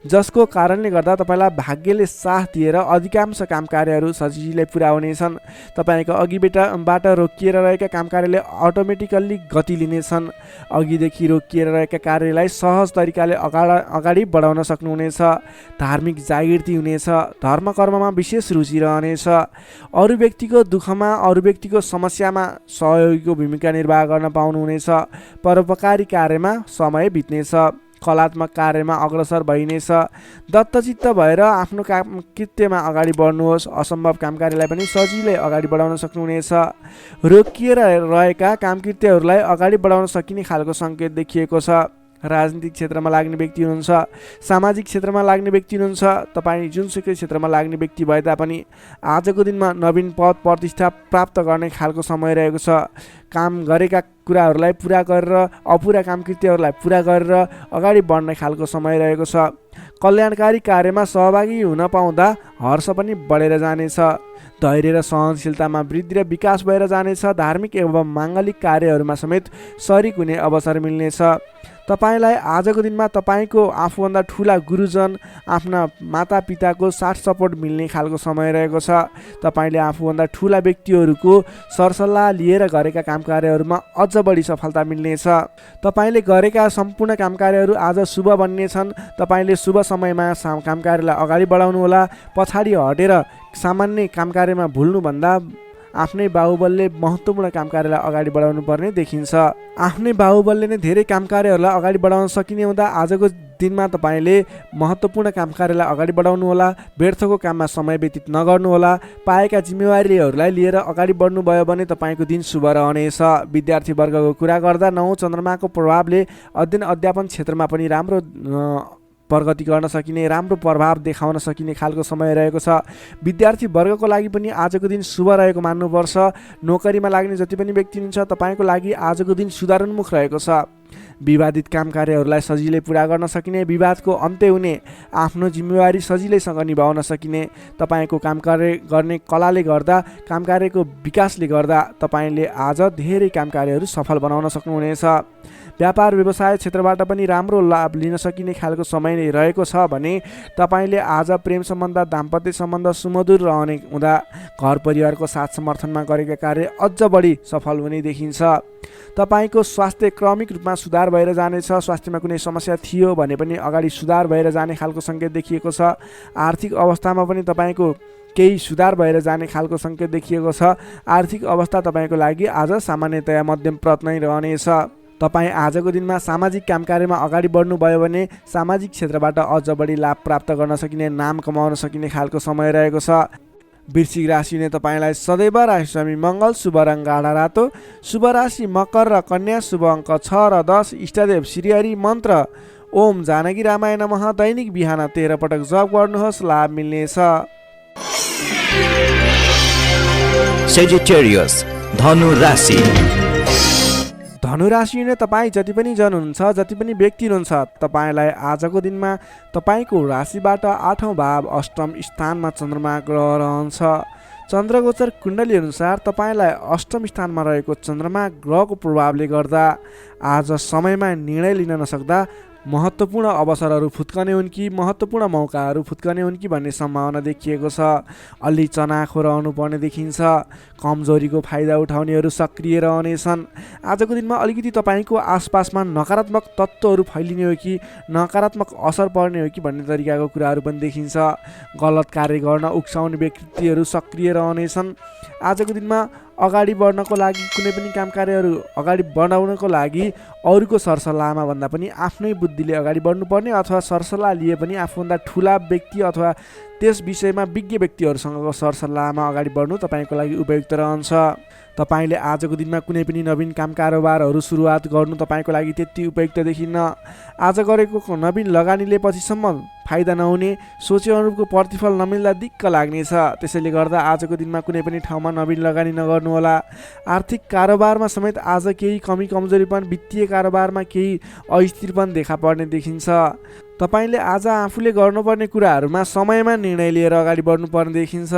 जसको कारणले गर्दा तपाईँलाई भाग्यले साथ दिएर अधिकांश काम कार्यहरू सजिलै पुरा हुनेछन्। तपाईँको अघिबाट रोकिएर रहेका काम कार्यले अटोमेटिकल्ली गति लिनेछन्। अघिदेखि रोकिएर रहेका कार्यलाई सहज तरिकाले अगाडि बढाउन सक्नुहुनेछ। धार्मिक जागृति हुनेछ। धर्म कर्ममा विशेष रुचि रहनेछ। अरू व्यक्तिको दुःखमा, अरू व्यक्तिको समस्यामा सहयोगीको भूमिका निर्वाह गर्न पाउनुहुनेछ। परोपकारी कार्यमा समय बित्नेछ। कलात्मक कार्यमा अग्रसर भइनेछ। दत्तचित्त भएर आफ्नो काम कृत्यमा अगाडि बढ्नुहोस्। असम्भव काम कार्यलाई पनि सजिलै अगाडि बढाउन सक्नुहुनेछ। रोकिएर रहेका काम कृत्यहरूलाई अगाडि बढाउन सकिने खालको सङ्केत देखिएको छ। राजनीतिक क्षेत्रमा लाग्ने व्यक्ति हुनुहुन्छ, सामाजिक क्षेत्रमा लाग्ने व्यक्ति हुनुहुन्छ, तपाईँ जुनसुकै क्षेत्रमा लाग्ने व्यक्ति भए तापनि आजको दिनमा नवीन पद प्रतिष्ठा प्राप्त गर्ने खालको समय रहेको छ। काम गरेका कुराहरूलाई पुरा गरेर अपुरा काम कृत्यहरूलाई पुरा गरेर अगाडि बढ्ने खालको समय रहेको छ। कल्याणकारी कार्यमा सहभागी हुन पाउँदा हर्ष पनि बढेर जानेछ। धैर्य र सहनशीलतामा वृद्धि र विकास भएर जानेछ। धार्मिक एवं माङ्गलिक कार्यहरूमा समेत सरिक हुने अवसर मिल्नेछ। तपाईँलाई आजको दिनमा तपाईँको आफूभन्दा ठुला गुरुजन, आफ्ना मातापिताको साथ सपोर्ट मिल्ने खालको समय रहेको छ। तपाईँले आफूभन्दा ठुला व्यक्तिहरूको सरसल्लाह लिएर गरेका काम कार्यहरूमा अझ बढी सफलता मिल्नेछ। तपाईँले गरेका सम्पूर्ण काम कार्यहरू आज शुभ बन्नेछन्। तपाईँले शुभ समयमा काम कार्यलाई अगाडि बढाउनुहोला। पछाडि हटेर सामान्य काम कार्यमा भुल्नुभन्दा आफ्नै बाहुबलले महत्त्वपूर्ण काम कार्यलाई अगाडि बढाउनु पर्ने देखिन्छ। आफ्नै बाहुबलले नै धेरै काम कार्यहरूलाई अगाडि बढाउन सकिने हुँदा आजको दिनमा तपाईँले महत्त्वपूर्ण काम कार्यलाई अगाडि बढाउनुहोला। व्यर्थको काममा समय व्यतीत नगर्नुहोला। पाएका जिम्मेवारीहरूलाई लिएर अगाडि बढ्नुभयो भने तपाईँको दिन शुभ रहनेछ। विद्यार्थी वर्गको कुरा गर्दा 9 चन्द्रमाको प्रभावले अध्ययन अध्यापन क्षेत्रमा पनि राम्रो प्रगति गर्न सकिने, राम्रो प्रभाव देखाउन सकिने खालको समय रहेको छ। विद्यार्थी वर्गको लागि पनि आजको दिन शुभ रहेको मान्नुपर्छ। नोकरीमा लाग्ने जति पनि व्यक्ति हुनुहुन्छ, तपाईँको लागि आजको दिन सुधारोन्मुख रहेको छ। विवादित काम कार्यहरूलाई सजिलै पुरा गर्न सकिने, विवादको अन्त्य हुने, आफ्नो जिम्मेवारी सजिलैसँग निभाउन सकिने, तपाईँको काम कार्य गर्ने कलाले गर्दा, काम कार्यको विकासले गर्दा तपाईँले आज धेरै काम कार्यहरू सफल बनाउन सक्नुहुनेछ। व्यापार व्यवसाय क्षेत्रबाट पनि राम्रो लाभ लिन सकिने खालको समय नै रहेको छ भने तपाईँले आज प्रेम सम्बन्ध, दाम्पत्य सम्बन्ध सुमधुर रहने हुँदा घर परिवारको साथ समर्थनमा गरेका कार्य अझ बढी सफल हुने देखिन्छ। तपाईँको स्वास्थ्य क्रमिक रूपमा सुधार भएर जानेछ। स्वास्थ्यमा कुनै समस्या थियो भने पनि अगाडि सुधार भएर जाने खालको सङ्केत देखिएको छ। आर्थिक अवस्थामा पनि तपाईँको केही सुधार भएर जाने खालको सङ्केत देखिएको छ। आर्थिक अवस्था तपाईँको लागि आज सामान्यतया मध्यम प्रत नै रहनेछ। तपाईँ आजको दिनमा सामाजिक काम कार्यमा अगाडि बढ्नुभयो भने सामाजिक क्षेत्रबाट अझ बढी लाभ प्राप्त गर्न सकिने, नाम कमाउन सकिने खालको समय रहेको छ। वृश्चिक राशिले तपाईँलाई सदैव राशिस्वामी मङ्गल, शुभ रङ गाढा रातो, शुभ राशि मकर र कन्या, शुभ अङ्क 6 र 10, इष्टदेव श्रीहरि, मन्त्र ओम जानकी रामाय नमः। दैनिक बिहान 13 पटक जप गर्नुहोस्, लाभ मिल्नेछ। Sagittarius, धनु राशि। धनुराशि नै तपाईँ जति पनि जन हुनुहुन्छ, जति पनि व्यक्ति हुनुहुन्छ, तपाईँलाई आजको दिनमा तपाईँको राशिबाट 8औँ भाव अष्टम स्थानमा चन्द्रमा ग्रह रहन्छ। चन्द्रगोचर कुण्डली अनुसार तपाईँलाई अष्टम स्थानमा रहेको चन्द्रमा ग्रहको प्रभावले गर्दा आज समयमा निर्णय लिन नसक्दा महत्त्वपूर्ण अवसरहरू फुत्कने हुन् कि महत्त्वपूर्ण मौकाहरू फुत्कने हुन् कि भन्ने सम्भावना देखिएको छ। अलि चनाखो रहनु पर्ने देखिन्छ। कमजोरीको फाइदा उठाउनेहरू सक्रिय रहनेछन्। आजको दिनमा अलिकति तपाईँको आसपासमा नकारात्मक तत्त्वहरू फैलिने हो कि नकारात्मक असर पर्ने हो कि भन्ने तरिकाको कुराहरू पनि देखिन्छ। गलत कार्य गर्न उक्साउने व्यक्तिहरू सक्रिय रहनेछन्। आजको दिनमा अगाडि बढ्नको लागि, कुनै पनि काम कार्यहरू अगाडि बढाउनको लागि अरूको सरसल्लाहमा भन्दा पनि आफ्नै बुद्धिले अगाडि बढ्नुपर्ने, अथवा सरसल्लाह लिए पनि आफूभन्दा ठुला व्यक्ति अथवा त्यस विषयमा विज्ञ व्यक्तिहरूसँगको सरसल्लाहमा अगाडि बढ्नु तपाईँको लागि उपयुक्त रहन्छ। तपाईँले आजको दिनमा कुनै पनि नवीन काम कारोबारहरू सुरुवात गर्नु तपाईँको लागि त्यति उपयुक्त देखिन्न। आज गरेको नवीन लगानीले पछिसम्म फाइदा नहुने, सोचे अनुरूपको प्रतिफल नमिल्दा दिक्क लाग्नेछ। त्यसैले गर्दा आजको दिनमा कुनै पनि ठाउँमा नवीन लगानी नगर्नुहोला। आर्थिक कारोबारमा समेत आज केही कमी कमजोरीपन, वित्तीय कारोबारमा केही अस्थिरपन देखा पर्ने देखिन्छ। तपाईँले आज आफूले गर्नुपर्ने कुराहरूमा समयमा निर्णय लिएर अगाडि बढ्नुपर्ने देखिन्छ।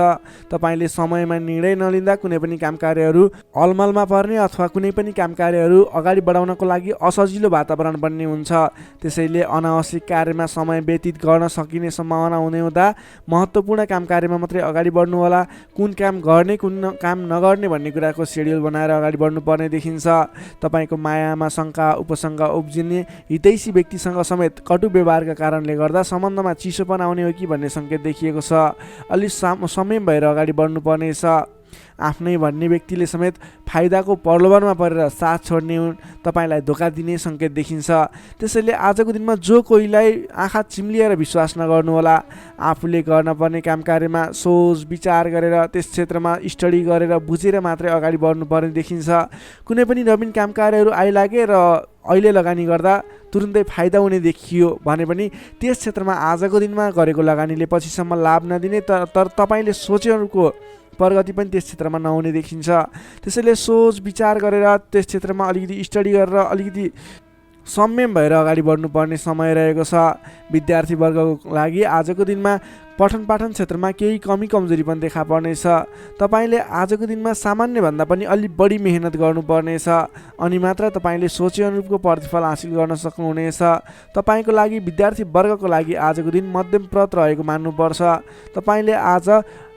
तपाईँले समयमा निर्णय नलिँदा कुनै पनि काम कार्यहरू अलमलमा पर्ने अथवा कुनै पनि काम कार्यहरू अगाडि बढाउनको लागि असजिलो वातावरण बन्ने हुन्छ। त्यसैले अनावश्यक कार्यमा समय व्यतीत गर्न सकिने सम्भावना हुने हुँदा महत्त्वपूर्ण काम कार्यमा मात्रै अगाडि बढ्नुहोला। कुन काम गर्ने, कुन काम नगर्ने भन्ने कुराको सेड्युल बनाएर अगाडि बढ्नुपर्ने देखिन्छ। तपाईँको मायामा शङ्का उपशङ्का उब्जिने, हितैषी व्यक्तिसँग समेत कटु व्यवहार कारणले गर्दा सम्बन्धमा चिसोपन आउने हो कि भन्ने सङ्केत देखिएको छ। अलि संयम भएर अगाडि बढ्नुपर्नेछ। आफ्नै भन्ने व्यक्तिले समेत फाइदाको प्रलोभनमा परेर साथ छोड्ने हुन्, तपाईँलाई धोका दिने सङ्केत देखिन्छ। त्यसैले आजको दिनमा जो कोहीलाई आँखा चिम्लिएर विश्वास नगर्नुहोला। आफूले गर्नुपर्ने काम कार्यमा सोच विचार गरेर, त्यस क्षेत्रमा स्टडी गरेर बुझेर मात्रै अगाडि बढ्नुपर्ने देखिन्छ। कुनै पनि नवीन काम कार्यहरू आइलागे र अहिले लगानी गर्दा तुरुन्तै फाइदा हुने देखियो भने पनि त्यस क्षेत्रमा आजको दिनमा गरेको लगानीले पछिसम्म लाभ नदिने, तर तपाईँले सोचेको प्रगति पनि त्यस क्षेत्रमा नहुने देखिन्छ। त्यसैले सोच विचार गरेर त्यस क्षेत्रमा अलिकति स्टडी गरेर अलिकति संयम भएर अगाडि बढ्नुपर्ने समय रहेको छ। विद्यार्थी वर्गको लागि आजको दिनमा पठन पाठन क्षेत्रमा केही कमी कमजोरी पनि देखा पर्नेछ। तपाईँले आजको दिनमा सामान्यभन्दा पनि अलि बढी मेहनत गर्नुपर्नेछ, अनि मात्र तपाईँले सोचे अनुरूपको प्रतिफल हासिल गर्न सक्नुहुनेछ। तपाईँको लागि विद्यार्थी वर्गको लागि आजको दिन मध्यम प्रत रहेको मान्नुपर्छ। तपाईँले आज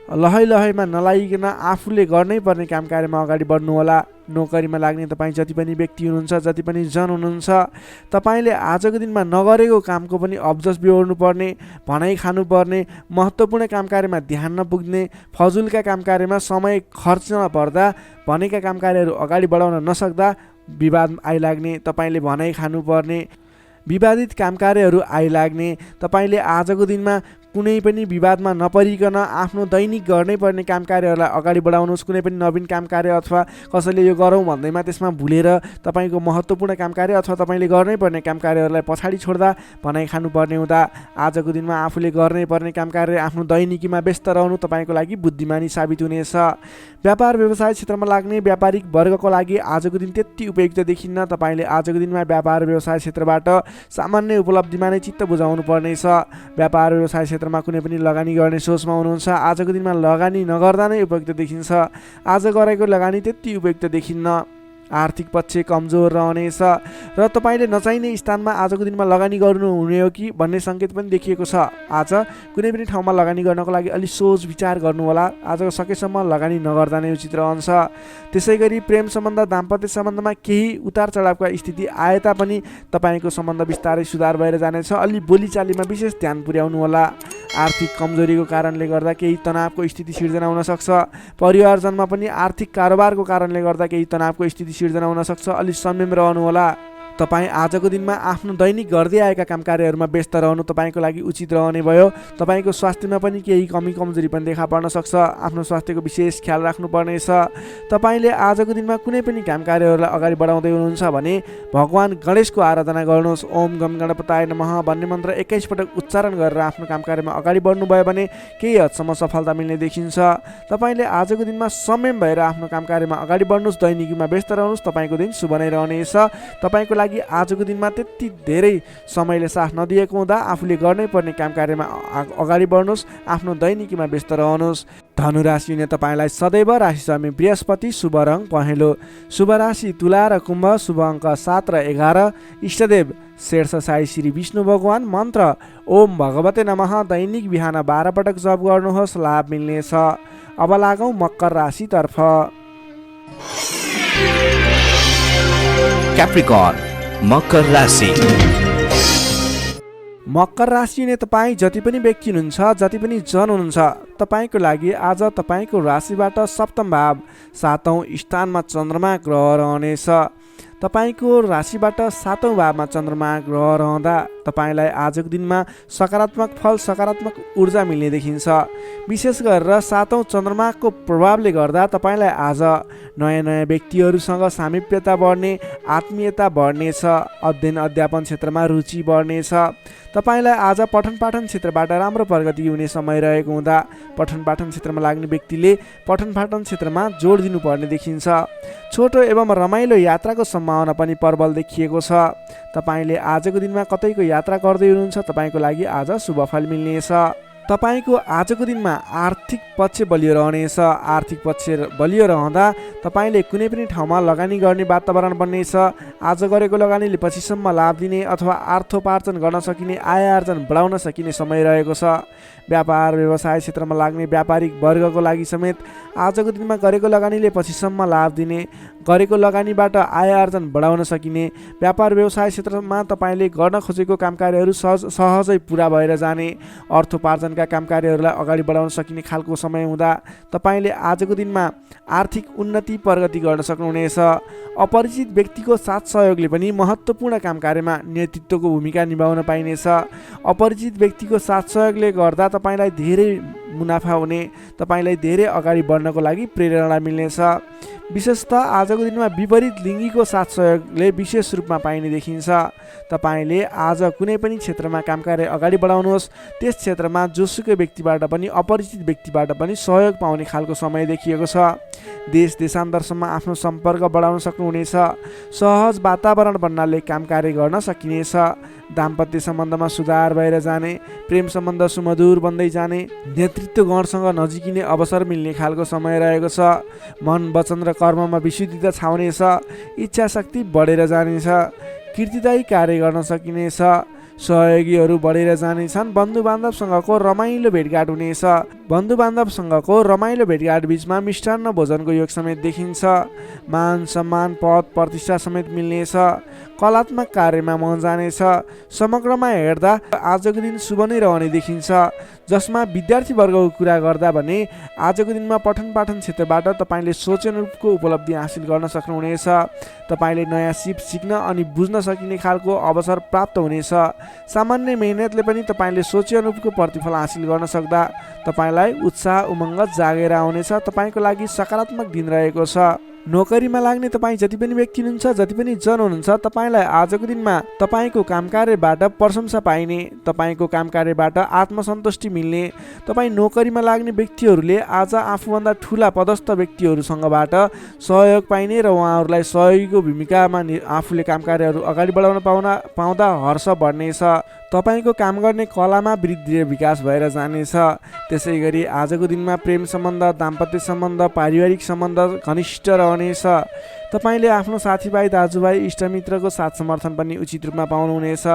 लहैमा नलागिकन आफूले गर्नै पर्ने काम कार्यमा अगाडि बढ्नुहोला। नोकरीमा लाग्ने तपाईँ जति पनि व्यक्ति हुनुहुन्छ, जति पनि जन हुनुहुन्छ, तपाईँले आजको दिनमा नगरेको कामको पनि अब्जस बिहोर्नुपर्ने, भनाइ खानुपर्ने, महत्त्वपूर्ण काम कार्यमा ध्यान नपुग्ने, फजुलका काम कार्यमा समय खर्च नपर्दा भनेका काम कार्यहरू अगाडि बढाउन नसक्दा विवाद आइलाग्ने, तपाईँले भनाइ खानुपर्ने, विवादित काम कार्यहरू आइलाग्ने। तपाईँले आजको दिनमा कुनै पनि विवादमा नपरिकन आफ्नो दैनिक गर्नै पर्ने काम कार्यहरूलाई अगाडि बढाउनुहोस्। कुनै पनि नवीन काम कार्य अथवा कसैले यो गरौँ भन्दैमा त्यसमा भुलेर तपाईँको महत्त्वपूर्ण काम कार्य अथवा तपाईँले गर्नै पर्ने काम कार्यहरूलाई पछाडि छोड्दा भनाइ खानुपर्ने हुँदा आजको दिनमा आफूले गर्नै पर्ने काम कार्य आफ्नो दैनिकीमा व्यस्त रहनु तपाईँको लागि बुद्धिमानी साबित हुनेछ। व्यापार व्यवसाय क्षेत्रमा लाग्ने व्यापारिक वर्गको लागि आजको दिन त्यति उपयुक्त देखिन्न। तपाईँले आजको दिनमा व्यापार व्यवसाय क्षेत्रबाट सामान्य उपलब्धिमा नै चित्त बुझाउनु पर्नेछ। व्यापार व्यवसाय क्षेत्रमा कुनै पनि लगानी गर्ने सोचमा हुनुहुन्छ, आजको दिनमा लगानी नगर्दा नै उपयुक्त देखिन्छ। आज गरेको लगानी त्यति उपयुक्त देखिन्न। आर्थिक पक्ष कमजोर रहनेछ र तपाईँले नचाहिने स्थानमा आजको दिनमा लगानी गर्नु हुने हो कि भन्ने सङ्केत पनि देखिएको छ। आज कुनै पनि ठाउँमा लगानी गर्नको लागि अलि सोच विचार गर्नुहोला। आज सकेसम्म लगानी नगर्दा नै उचित रहन्छ। त्यसै गरी प्रेम सम्बन्ध दाम्पत्य सम्बन्धमा केही उतार चढावका स्थिति आए तापनि तपाईँको सम्बन्ध बिस्तारै सुधार भएर जानेछ। अलि बोलीचालीमा विशेष ध्यान पुर्याउनु होला। आर्थिक कमजोरीको कारणले गर्दा केही तनावको स्थिति सिर्जना हुन सक्छ। परिवारजनमा पनि आर्थिक कारोबारको कारणले गर्दा केही तनावको स्थिति सिर्जना हुन सक्छ। अलि संयम रहनुहोला। तपाईँ आजको दिनमा आफ्नो दैनिक गर्दै आएका काम कार्यहरूमा व्यस्त रहनु तपाईँको लागि उचित रहने भयो। तपाईँको स्वास्थ्यमा पनि केही कमी कमजोरी पनि देखा पर्न सक्छ। आफ्नो स्वास्थ्यको विशेष ख्याल राख्नुपर्नेछ। तपाईँले आजको दिनमा कुनै पनि काम कार्यहरूलाई अगाडि बढाउँदै हुनुहुन्छ भने भगवान गणेशको आराधना गर्नुहोस्। ओम गम गणपताय नमः भन्ने मन्त्र 21 पटक उच्चारण गरेर आफ्नो काम कार्यमा अगाडि बढ्नुभयो भने केही हदसम्म सफलता मिल्ने देखिन्छ। तपाईँले आजको दिनमा संयम भएर आफ्नो काम कार्यमा अगाडि बढ्नुहोस्। दैनिकीमा व्यस्त रहनुहोस्। तपाईँको दिन शुभ नै रहनेछ। तपाईँको लागि आजको दिनमा त्यति धेरै समयले साथ नदिएको हुँदा आफूले गर्नै पर्ने काम कार्यमा अगाडि बढ्नुहोस्। आफ्नो दैनिकीमा व्यस्त रहनुहोस्। धनुराशिले तपाईँलाई सदैव राशि स्वामी बृहस्पति, शुभ रङ पहेँलो, शुभ राशि तुला र कुम्भ, शुभ अङ्क 7 र 11, इष्टदेव शेर्ष साई श्री विष्णु भगवान, मन्त्र ओम भगवते नमः। दैनिक बिहान 12 पटक जप गर्नुहोस्, लाभ मिल्नेछ। अब लागौँ मकर राशितर्फ। क्याप्रिकर्न मकर राशि। मकर राशि नै तपाईँ जति पनि व्यक्ति हुनुहुन्छ, जति पनि जन हुनुहुन्छ, तपाईँको लागि आज तपाईँको राशिबाट सप्तम भाव 7औं स्थानमा चन्द्रमा ग्रह रहनेछ। तपाईँको राशिबाट 7औं भावमा चन्द्रमा ग्रह रहँदा तपाईँलाई आजको दिनमा सकारात्मक फल, सकारात्मक ऊर्जा मिल्ने देखिन्छ। विशेष गरेर 7औं चन्द्रमाको प्रभावले गर्दा तपाईँलाई आज नयाँ नयाँ व्यक्तिहरूसँग सामिप्यता बढ्ने, आत्मीयता बढ्नेछ। अध्ययन अध्यापन क्षेत्रमा रुचि बढ्नेछ। तपाईँलाई आज पठन पाठन क्षेत्रबाट राम्रो प्रगति हुने समय रहेको हुँदा पठन पाठन क्षेत्रमा लाग्ने व्यक्तिले पठन पाठन क्षेत्रमा जोड दिनुपर्ने देखिन्छ। छोटो एवं रमाइलो यात्राको सम्भावना पनि प्रबल देखिएको छ। तपाईँले आजको दिनमा कतैको यात्रा गर्दै हुनुहुन्छ, तपाईँको लागि आज शुभ फल मिल्नेछ। तपाईँको आजको दिनमा आर्थिक पक्ष बलियो रहनेछ। आर्थिक पक्ष बलियो रहँदा तपाईँले कुनै पनि ठाउँमा लगानी गर्ने वातावरण बन्नेछ। आज गरेको लगानीले पछिसम्म लाभ दिने अथवा अर्थोपार्जन गर्न सकिने, आय आर्जन बढाउन सकिने समय रहेको छ। व्यापार व्यवसाय क्षेत्रमा लाग्ने व्यापारिक वर्गको लागि समेत आजको दिनमा गरेको लगानीले पछिसम्म लाभ दिने, गरेको लगानीबाट आय आर्जन बढाउन सकिने, व्यापार व्यवसाय क्षेत्रमा तपाईँले गर्न खोजेको काम कार्यहरू सहजै पुरा भएर जाने, अर्थोपार्जनका काम कार्यहरूलाई अगाडि बढाउन सकिने खालको समय हुँदा तपाईँले आजको दिनमा आर्थिक उन्नति प्रगति गर्न सक्नुहुनेछ। अपरिचित व्यक्तिको साथ सहयोगले पनि महत्त्वपूर्ण काम कार्यमा नेतृत्वको भूमिका निभाउन पाइनेछ। अपरिचित व्यक्तिको साथ सहयोगले गर्दा तपाईँलाई धेरै मुनाफा हुने, तपाईँलाई धेरै अगाडि बढ्नको लागि प्रेरणा मिल्नेछ। विशेषतः आजको दिनमा विपरीत लिङ्गीको साथ सहयोगले विशेष रूपमा पाइने देखिन्छ। तपाईँले आज कुनै पनि क्षेत्रमा काम कार्य अगाडि बढाउनुहोस्। त्यस क्षेत्रमा जोसुकै व्यक्तिबाट पनि, अपरिचित व्यक्तिबाट पनि सहयोग पाउने खालको समय देखिएको छ। देश देशान्तरसम्म आफ्नो सम्पर्क बढाउन सक्नुहुनेछ। सहज वातावरण बन्नाले काम कार्य गर्न सकिनेछ। दाम्पत्य सम्बन्धमा सुधार भएर जाने, प्रेम सम्बन्ध सुमधुर बन्दै जाने, नेतृत्वगणसँग नजिकिने अवसर मिल्ने खालको समय रहेको छ। मन, वचन र कर्ममा विशुद्धता छाउनेछ। इच्छा शक्ति बढेर जानेछ। कीर्तिदायी कार्य गर्न सकिनेछ। सहयोगीहरू बढेर जानेछन्। बन्धुबान्धवसँगको रमाइलो भेटघाट हुनेछ। बन्धुबान्धवसँगको रमाइलो भेटघाट बिचमा मिष्टान्न भोजनको योग समेत देखिन्छ। मान सम्मान, पद प्रतिष्ठा समेत मिल्नेछ। कलात्मक कार्यमा मन जानेछ। समग्रमा हेर्दा आजको दिन शुभ नै रहने देखिन्छ। जसमा विद्यार्थी वर्गको कुरा गर्दा भने आजको दिनमा पठन पाठन क्षेत्रबाट तपाईँले सोचे अनुरूपको उपलब्धि हासिल गर्न सक्नुहुनेछ। तपाईँले नयाँ सिप सिक्न अनि बुझ्न सकिने खालको अवसर प्राप्त हुनेछ। सामान्य मेहनतले पनि तपाईँले सोचे अनुरूपको प्रतिफल हासिल गर्न सक्दा तपाईँलाई उत्साह उमङ्ग जागेर आउनेछ। तपाईँको लागि सकारात्मक दिन रहेको छ। नोकरीमा लाग्ने तपाईँ जति पनि व्यक्ति हुनुहुन्छ, जति पनि जन हुनुहुन्छ, तपाईँलाई आजको दिनमा तपाईँको काम कार्यबाट प्रशंसा पाइने, तपाईँको काम कार्यबाट आत्मसन्तुष्टि मिल्ने, तपाईँ नोकरीमा लाग्ने व्यक्तिहरूले आज आफूभन्दा ठुला पदस्थ व्यक्तिहरूसँगबाट सहयोग पाइने र उहाँहरूलाई सहयोगीको भूमिकामा आफूले काम कार्यहरू अगाडि बढाउन पाउँदा हर्ष बढ्नेछ। तपाईँको काम गर्ने कलामा वृद्धि र विकास भएर जानेछ। त्यसै गरी आजको दिनमा प्रेम सम्बन्ध, दाम्पत्य सम्बन्ध, पारिवारिक सम्बन्ध घनिष्ठ रहनेछ। तपाईँले आफ्नो साथीभाइ, दाजुभाइ, इष्टमित्रको साथ समर्थन पनि उचित रूपमा पाउनुहुनेछ।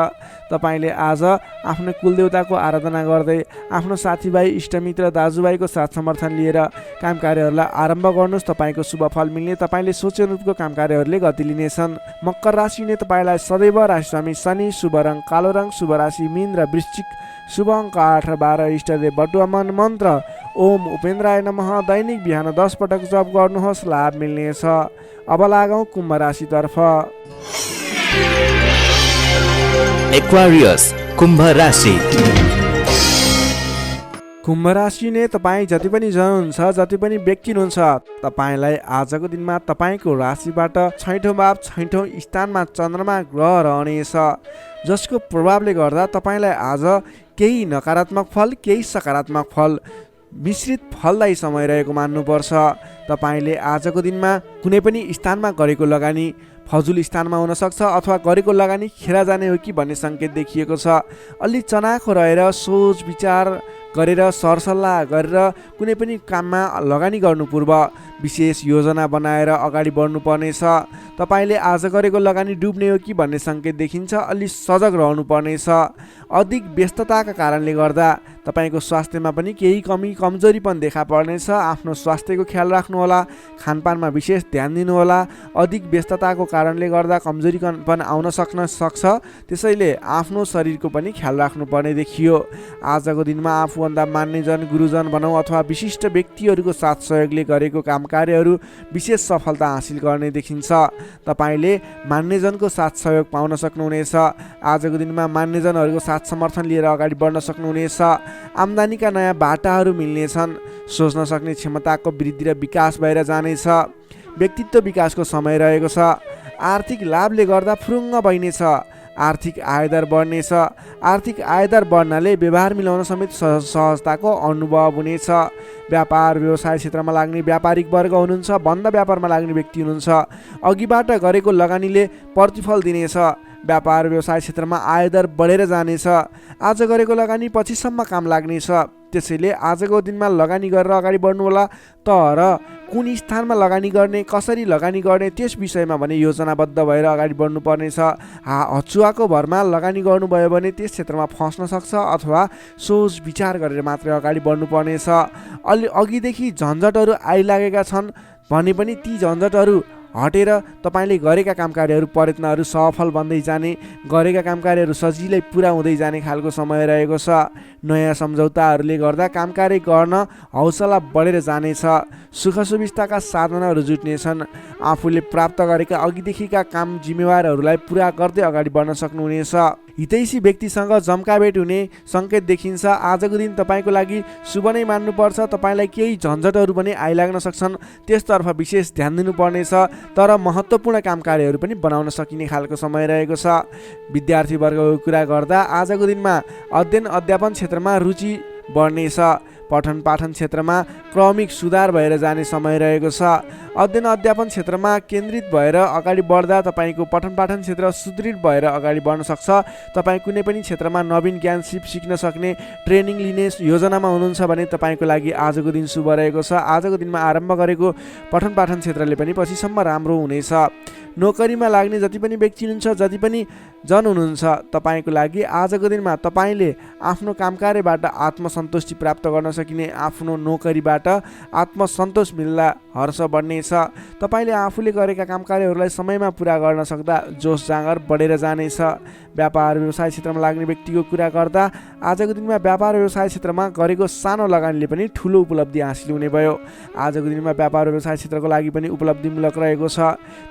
तपाईँले आज आफ्नो कुलदेवताको आराधना गर्दै आफ्नो साथीभाइ, इष्टमित्र, दाजुभाइको साथ समर्थन लिएर काम कार्यहरूलाई आरम्भ गर्नुहोस्। तपाईँको शुभ फल मिल्ने, तपाईँले सोचे अनुरूपको काम कार्यहरूले गति लिनेछन्। मकर राशिले तपाईँलाई सदैव राशिस्वामी शनि, शुभ रङ कालो रङ, शुभ राशि मीन र वृश्चिक, शुभ अङ्क 8 र 12, इष्टदेव बटुवा मन मन्त्र ओम उपेन्द्राय नमः दैनिक बिहान 10 पटक जप गर्नुहोस्, लाभ मिल्नेछ। अब लागौँ कुम्भ राशितर्फ। एक्वारियस कुम्भ राशि। कुम्भ राशि नै तपाईँ जति पनि जन हुनुहुन्छ, जति पनि व्यक्ति हुनुहुन्छ, तपाईँलाई आजको दिनमा तपाईँको राशिबाट 6औं भाव 6औं स्थानमा चन्द्रमा ग्रह रहनेछ, जसको प्रभावले गर्दा तपाईँलाई आज केही नकारात्मक फल, केही सकारात्मक फल, मिश्रित फलदायी समय रहेको मान्नुपर्छ। तपाईँले आजको दिनमा कुनै पनि स्थानमा गरेको लगानी फजुल स्थानमा हुनसक्छ अथवा गरेको लगानी खेर जाने हो कि भन्ने सङ्केत देखिएको छ। अलि चनाखो रहेर सोच विचार गरेर सरसल्लाह गरेर कुनै पनि काममा लगानी गर्नु पूर्व विशेष योजना बनाएर अगाडि बढ्नुपर्नेछ। तपाईँले आज गरेको लगानी डुब्ने हो कि भन्ने सङ्केत देखिन्छ। अलि सजग रहनुपर्नेछ। अधिक व्यस्तताका कारणले गर्दा तपाईँको स्वास्थ्यमा पनि केही कमजोरी पनि देखा पर्नेछ। आफ्नो स्वास्थ्यको ख्याल राख्नुहोला, खानपानमा विशेष ध्यान दिनुहोला। अधिक व्यस्तताको कारणले गर्दा कमजोरी पनि आउन सक्छ, त्यसैले आफ्नो शरीरको पनि ख्याल राख्नुपर्ने देखियो। आजको दिनमा आफूभन्दा मान्यजन, गुरुजन भनौँ अथवा विशिष्ट व्यक्तिहरूको साथ सहयोगले गरेको काम कार्यहरू विशेष सफलता हासिल गर्ने देखिन्छ। तपाईँले मान्यजनको साथ सहयोग पाउन सक्नुहुनेछ। आजको दिनमा मान्यजनहरूको साथ समर्थन लिएर अगाडि बढ्न सक्नुहुनेछ। आम्दानीका नयाँ बाटाहरू मिल्नेछन्। सोच्न सक्ने क्षमताको वृद्धि र विकास भएर जानेछ। व्यक्तित्व विकासको समय रहेको छ। आर्थिक लाभले गर्दा फुरुङ्ग बढ्नेछ। आर्थिक आयदर बढ्नेछ। आर्थिक आयदर बढ्नाले व्यवहार मिलाउन समेत सहजताको अनुभव हुनेछ। व्यापार व्यवसाय क्षेत्रमा लाग्ने व्यापारिक वर्ग हुनुहुन्छ, बन्द व्यापारमा लाग्ने व्यक्ति हुनुहुन्छ, अघिबाट गरेको लगानीले प्रतिफल दिनेछ। व्यापार व्यवसाय क्षेत्रमा आयदर बढेर जानेछ। आज गरेको लगानी पछिसम्म काम लाग्नेछ। त्यसैले आजको दिनमा लगानी गरेर अगाडि बढ्नु होला। तर कुन स्थानमा लगानी गर्ने, कसरी लगानी गर्ने, त्यस विषयमा भने योजनाबद्ध भएर अगाडि बढ्नु पर्नेछ। हचुवाको भरमा लगानी गर्नुभयो भने त्यस क्षेत्रमा फस्न सक्छ अथवा सोच विचार गरेर मात्रै अगाडि बढ्नु पर्नेछ। अलि अघिदेखि झन्झटहरू आइलागेका छन् भने पनि ती झन्झटहरू हटेर तपाईँले गरेका काम कार्यहरू, प्रयत्नहरू सफल बन्दै जाने, गरेका काम कार्यहरू सजिलै पुरा हुँदै जाने खालको समय रहेको छ। नयाँ सम्झौताहरूले गर्दा काम कार्य गर्न हौसला बढेर जानेछ। सुख सुविस्ताका साधनहरू जुट्नेछन्। आफूले प्राप्त गरेका अघिदेखिका काम जिम्मेवारहरूलाई पुरा गर्दै अगाडि बढ्न सक्नुहुनेछ। हितैषी व्यक्तिसँग जम्काभेट हुने सङ्केत देखिन्छ। आजको दिन तपाईँको लागि शुभ नै मान्नुपर्छ। तपाईँलाई केही झन्झटहरू पनि आइलाग्न सक्छन्, त्यसतर्फ विशेष ध्यान दिनुपर्नेछ। तर महत्त्वपूर्ण काम कार्यहरू पनि बनाउन सकिने खालको समय रहेको छ। विद्यार्थी वर्गको कुरा गर्दा आजको दिनमा अध्ययन अध्यापन क्षेत्रमा रुचि बढ्नेछ। पठन पाठन क्षेत्रमा क्रमिक सुधार भएर जाने समय रहेको छ। अध्ययन अध्यापन क्षेत्रमा केन्द्रित भएर अगाडि बढ्दा तपाईँको पठन पाठन क्षेत्र सुदृढ भएर अगाडि बढ्न सक्छ। तपाईँ कुनै पनि क्षेत्रमा नवीन ज्ञान सिक्न सक्ने, ट्रेनिङ लिने योजनामा हुनुहुन्छ भने तपाईँको लागि आजको दिन शुभ रहेको छ। आजको दिनमा आरम्भ गरेको पठन पाठन क्षेत्रले पनि पछिसम्म राम्रो हुनेछ। नोकरीमा लाग्ने जति पनि व्यक्ति हुनुहुन्छ, जति पनि जन हुनुहुन्छ, तपाईँको लागि आजको दिनमा तपाईँले आफ्नो काम कार्यबाट आत्मसन्तुष्टि प्राप्त गर्न सकिने, आफ्नो नोकरीबाट आत्मसन्तोष मिल्दा हर्ष बढ्नेछ। तपाईँले आफूले गरेका काम कार्यहरूलाई समयमा पुरा गर्न सक्दा जोस जाँगर बढेर जानेछ। व्यापार व्यवसाय क्षेत्रमा लाग्ने व्यक्तिको कुरा गर्दा आजको दिनमा व्यापार व्यवसाय क्षेत्रमा गरेको सानो लगानीले पनि ठुलो उपलब्धि हासिल हुने भयो। आजको दिनमा व्यापार व्यवसाय क्षेत्रको लागि पनि उपलब्धिमूलक रहेको छ।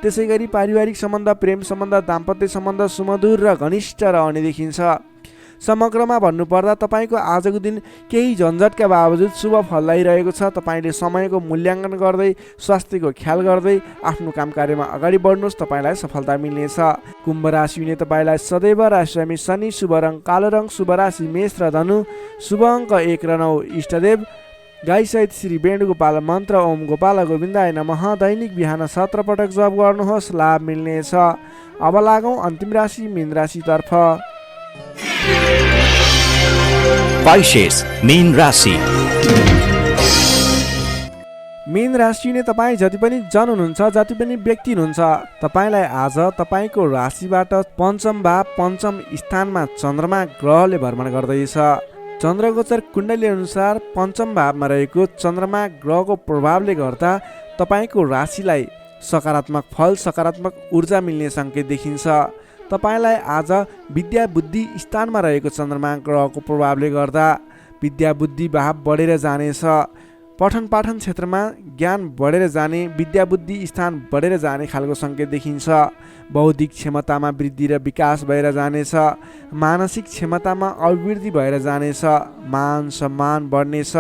त्यसै गरी पारिवारिक सम्बन्ध, प्रेम सम्बन्ध, दाम्पत्य सम्बन्ध सुमधुर र घनिष्ठ रहने देखिन्छ। समग्रमा भन्नुपर्दा तपाईँको आजको दिन केही झन्झटका बावजुद शुभ फल ल्याइरहेको छ। तपाईँले समयको मूल्याङ्कन गर्दै स्वास्थ्यको ख्याल गर्दै आफ्नो काम कार्यमा अगाडि बढ्नुहोस्, तपाईँलाई सफलता मिल्नेछ। कुम्भ राशि हुने तपाईँलाई सदैव राशिस्वामी शनि, शुभ रङ कालो रङ, शुभ राशि मेष र धनु, शुभ अङ्क 1 र 9, इष्टदेव गाईसहित श्री वेणुगोपाल मन्त्र ओम गोपाल गोविन्दाय नमः दैनिक बिहान 17 पटक जप गर्नुहोस्, लाभ मिल्नेछ। अब लागौँ अन्तिम राशि मीन राशितर्फ। Pisces, मीन राशि। मीन राशि हुने तपाईँ जति पनि जन हुनुहुन्छ, जति पनि व्यक्ति हुनुहुन्छ, तपाईँलाई आज तपाईँको राशिबाट पञ्चम भाव पञ्चम स्थानमा चन्द्रमा ग्रहले भ्रमण गर्दैछ। चन्द्रगोचर कुण्डली अनुसार पञ्चम भावमा रहेको चन्द्रमा ग्रहको प्रभावले गर्दा तपाईँको राशिलाई सकारात्मक फल, सकारात्मक ऊर्जा मिल्ने सङ्केत देखिन्छ। तपाईँलाई आज विद्या बुद्धि स्थानमा रहेको चन्द्रमा ग्रहको प्रभावले गर्दा विद्या बुद्धि भाव बढेर जानेछ। पठन पाठन क्षेत्रमा ज्ञान बढेर जाने, विद्या बुद्धि स्थान बढेर जाने खालको सङ्केत देखिन्छ। बौद्धिक क्षमतामा वृद्धि र विकास भएर जानेछ। मानसिक क्षमतामा अभिवृद्धि भएर जानेछ। मान सम्मान बढ्नेछ।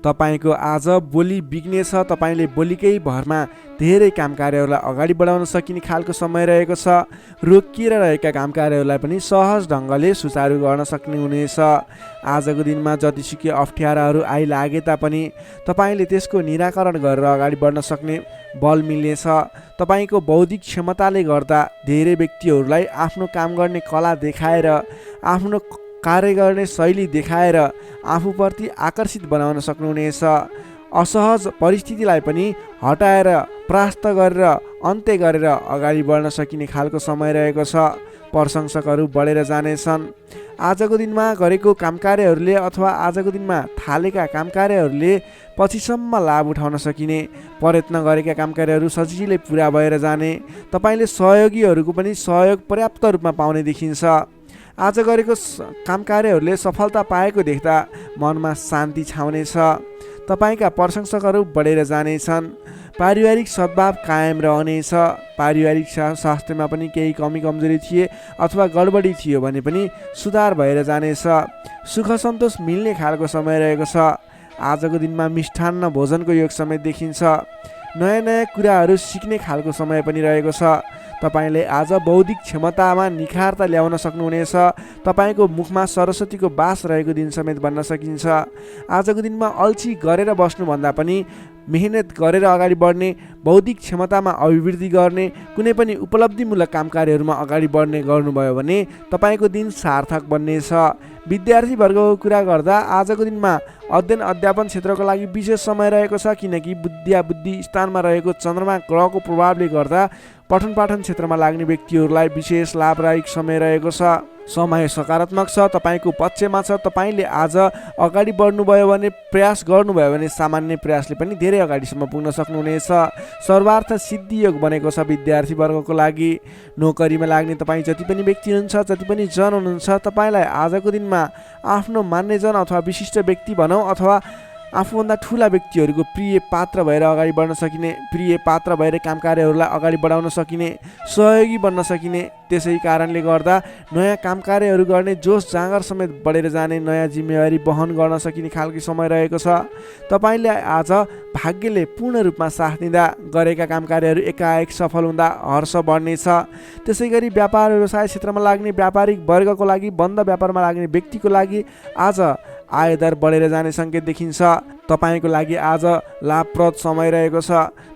तपाईँको आज बोली बिग्नेछ। तपाईँले बोलीकै भरमा धेरै काम कार्यहरूलाई अगाडि बढाउन सकिने खालको समय रहेको छ। रोकिएर रहेका काम कार्यहरूलाई पनि सहज ढङ्गले सुचारू गर्न सक्ने हुनेछ। आजको दिनमा जतिसुकै अप्ठ्याराहरू आइलागे तापनि तपाईँले त्यसको निराकरण गरेर अगाडि बढ्न सक्ने बल मिल्नेछ। तपाईँको बौद्धिक क्षमताले गर्दा धेरै व्यक्तिहरूलाई आफ्नो काम गर्ने कला देखाएर, आफ्नो कार्य गर्ने शैली देखाएर आफूप्रति आकर्षित बनाउन सक्नुहुनेछ। असहज परिस्थितिलाई पनि हटाएर, परास्त गरेर, अन्त्य गरेर अगाडि बढ्न सकिने खालको समय रहेको छ। प्रशंसकहरू बढेर जानेछन्। आजको दिनमा गरेको काम कार्यहरूले अथवा आजको दिनमा थालेका काम कार्यहरूले पछिसम्म लाभ उठाउन सकिने, प्रयत्न गरेका काम कार्यहरू सजिलै पुरा भएर जाने, तपाईँले सहयोगीहरूको पनि सहयोग पर्याप्त रूपमा पाउने देखिन्छ। आज गरेको काम कार्यहरूले सफलता पाएको देख्दा मनमा शान्ति छाउनेछ। तपाईँका प्रशंसकहरू बढेर जानेछन्। पारिवारिक सद्भाव कायम रहनेछ। पारिवारिक स्वास्थ्यमा पनि केही कमी कमजोरी थिए अथवा गडबडी थियो भने पनि सुधार भएर जानेछ। सुख सन्तोष मिल्ने खालको समय रहेको छ। आजको दिनमा मिष्ठान्न भोजनको योग समय देखिन्छ। नयाँ नयाँ कुराहरू सिक्ने खालको समय पनि रहेको छ। तपाईँले आज बौद्धिक क्षमतामा निखारता ल्याउन सक्नुहुनेछ। तपाईँको मुखमा सरस्वतीको बास रहेको दिन समेत भन्न सकिन्छ। आजको दिनमा अल्छी गरेर बस्नुभन्दा पनि मेहनत गरेर अगाडि बढ्ने, बौद्धिक क्षमतामा अभिवृद्धि गर्ने, कुनै पनि उपलब्धिमूलक काम कार्यहरूमा अगाडि बढ्ने गर्नुभयो भने तपाईँको दिन सार्थक बन्नेछ। विद्यार्थी वर्गको कुरा गर्दा आजको दिनमा अध्ययन अध्यापन क्षेत्रको लागि विशेष समय रहेको छ, किनकि विद्या बुद्धि स्थानमा रहेको चन्द्रमा ग्रहको प्रभावले गर्दा पठन पाठन क्षेत्रमा लाग्ने व्यक्तिहरूलाई विशेष लाभदायक समय रहेको छ। समय सकारात्मक छ, तपाईँको पक्षमा छ। तपाईँले आज अगाडि बढ्नुभयो भने, प्रयास गर्नुभयो भने सामान्य प्रयासले पनि धेरै अगाडिसम्म पुग्न सक्नुहुनेछ। सर्वार्थ सिद्धि योग बनेको छ विद्यार्थी वर्गको लागि। नोकरीमा लाग्ने तपाईँ जति पनि व्यक्ति हुनुहुन्छ, जति पनि जन हुनुहुन्छ, तपाईँलाई आजको दिनमा आफ्नो मान्यजन अथवा विशिष्ट व्यक्ति भनौँ अथवा आफूभन्दा ठुला व्यक्तिहरूको प्रिय पात्र भएर अगाडि बढ्न सकिने, प्रिय पात्र भएर काम कार्यहरूलाई अगाडि बढाउन सकिने, सहयोगी बन्न सकिने, त्यसै कारणले गर्दा नयाँ काम कार्यहरू गर्ने जोस जाँगर समेत बढेर जाने, नयाँ जिम्मेवारी वहन गर्न सकिने खालको समय रहेको छ। तपाईँले आज भाग्यले पूर्ण रूपमा साथ दिँदा गरेका काम कार्यहरू एकाएक सफल हुँदा हर्ष बढ्नेछ। त्यसै गरी व्यापार व्यवसाय क्षेत्रमा लाग्ने व्यापारिक वर्गको लागि, बन्द व्यापारमा लाग्ने व्यक्तिको लागि आज आयदर बढेर जाने सङ्केत देखिन्छ। तपाईँको लागि आज लाभप्रद समय रहेको छ।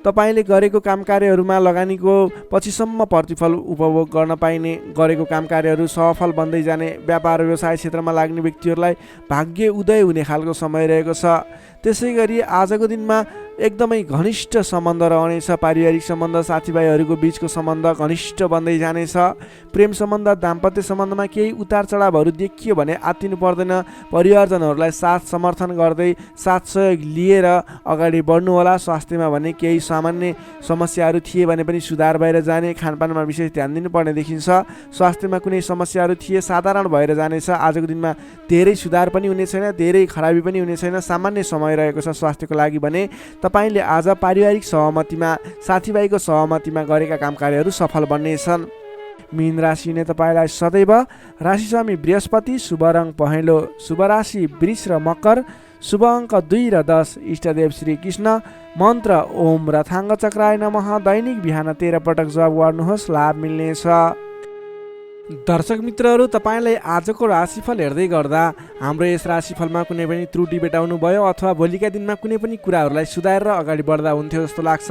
तपाईँले गरेको काम कार्यहरूमा लगानीको पछिसम्म प्रतिफल उपभोग गर्न पाइने, गरेको काम कार्यहरू सफल बन्दै जाने, व्यापार व्यवसाय क्षेत्रमा लाग्ने व्यक्तिहरूलाई भाग्य उदय हुने खालको समय रहेको छ। त्यसै गरी आजको दिनमा एकदमै घनिष्ठ सम्बन्ध रहनेछ। पारिवारिक सम्बन्ध, साथीभाइहरूको बिचको सम्बन्ध घनिष्ठ बन्दै जानेछ। प्रेम सम्बन्ध, दाम्पत्य सम्बन्धमा केही उतार चढावहरू देखियो भने आत्तिनु पर्दैन। परिवारजनहरूलाई साथ समर्थन गर्दै, साथ सहयोग लिएर अगाडि बढ्नु होला। स्वास्थ्यमा भने केही सामान्य समस्याहरू थिए भने पनि सुधार भएर जाने, खानपानमा विशेष ध्यान दिनुपर्ने देखिन्छ। स्वास्थ्यमा कुनै समस्याहरू थिए साधारण भएर जानेछ। आजको दिनमा धेरै सुधार पनि हुने छैन, धेरै खराबी पनि हुने छैन, सामान्य समय रहेको छ स्वास्थ्यको लागि भने। तपाईँले आज पारिवारिक सहमतिमा, साथीभाइको सहमतिमा गरेका काम कार्यहरू सफल बन्नेछन्। मीन राशि हुने तपाईँलाई सदैव राशि स्वामी बृहस्पति, शुभ रङ पहेँलो, शुभ राशि वृष र मकर, शुभ अङ्क 2 र 10, इष्टदेव श्री कृष्ण, मन्त्र ओम रथाङ्ग चक्राय नमः। दैनिक बिहान 13 पटक जप गर्नुहोस्, लाभ मिल्नेछ। दर्शक मित्रहरू, तपाईँलाई आजको राशिफल हेर्दै गर्दा हाम्रो यस राशिफलमा कुनै पनि त्रुटि भेटाउनु भयो अथवा भोलिका दिनमा कुनै पनि कुराहरूलाई सुधारेर अगाडि बढ्दा हुन्थ्यो जस्तो लाग्छ,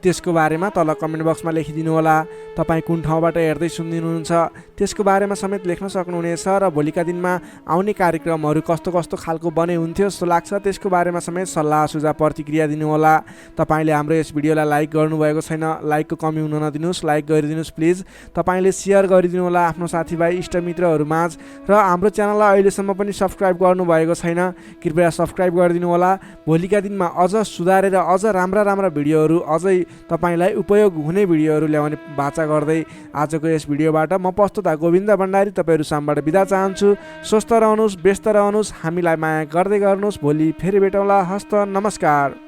त्यसको बारेमा तल कमेन्ट बक्समा लेखिदिनु होला। तपाईँ कुन ठाउँबाट हेर्दै सुनिदिनुहुन्छ त्यसको बारेमा समेत लेख्न सक्नुहुनेछ र भोलिका दिनमा आउने कार्यक्रमहरू कस्तो कस्तो खालको बने हुन्थ्यो जस्तो लाग्छ त्यसको बारेमा समेत सल्लाह सुझाव प्रतिक्रिया दिनुहोला। तपाईँले हाम्रो यस भिडियोलाई लाइक गर्नुभएको छैन, लाइकको कमी हुन नदिनुहोस्, लाइक गरिदिनुहोस् प्लिज। तपाईँले सेयर गरिदिनु होला आफ्नो साथीभाइ इष्टमित्रहरूमाझ र हाम्रो च्यानललाई अहिलेसम्म पनि सब्सक्राइब गर्नुभएको छैन, कृपया सब्सक्राइब गरिदिनु होला। भोलिका दिनमा अझ सुधारेर अझ राम्रा भिडियोहरू, अझै तपाईँलाई उपयोग हुने भिडियोहरू ल्याउने बाचा गर्दै आजको यस भिडियोबाट म प्रस्तुता गोविन्द भण्डारी तपाईँहरू सामबाट बिदा चाहन्छु। स्वस्थ रहनुहोस्, व्यस्त रहनुहोस्, हामीलाई माया गर्दै गर्नुहोस्। भोलि फेरि भेटौँला। हस्त नमस्कार।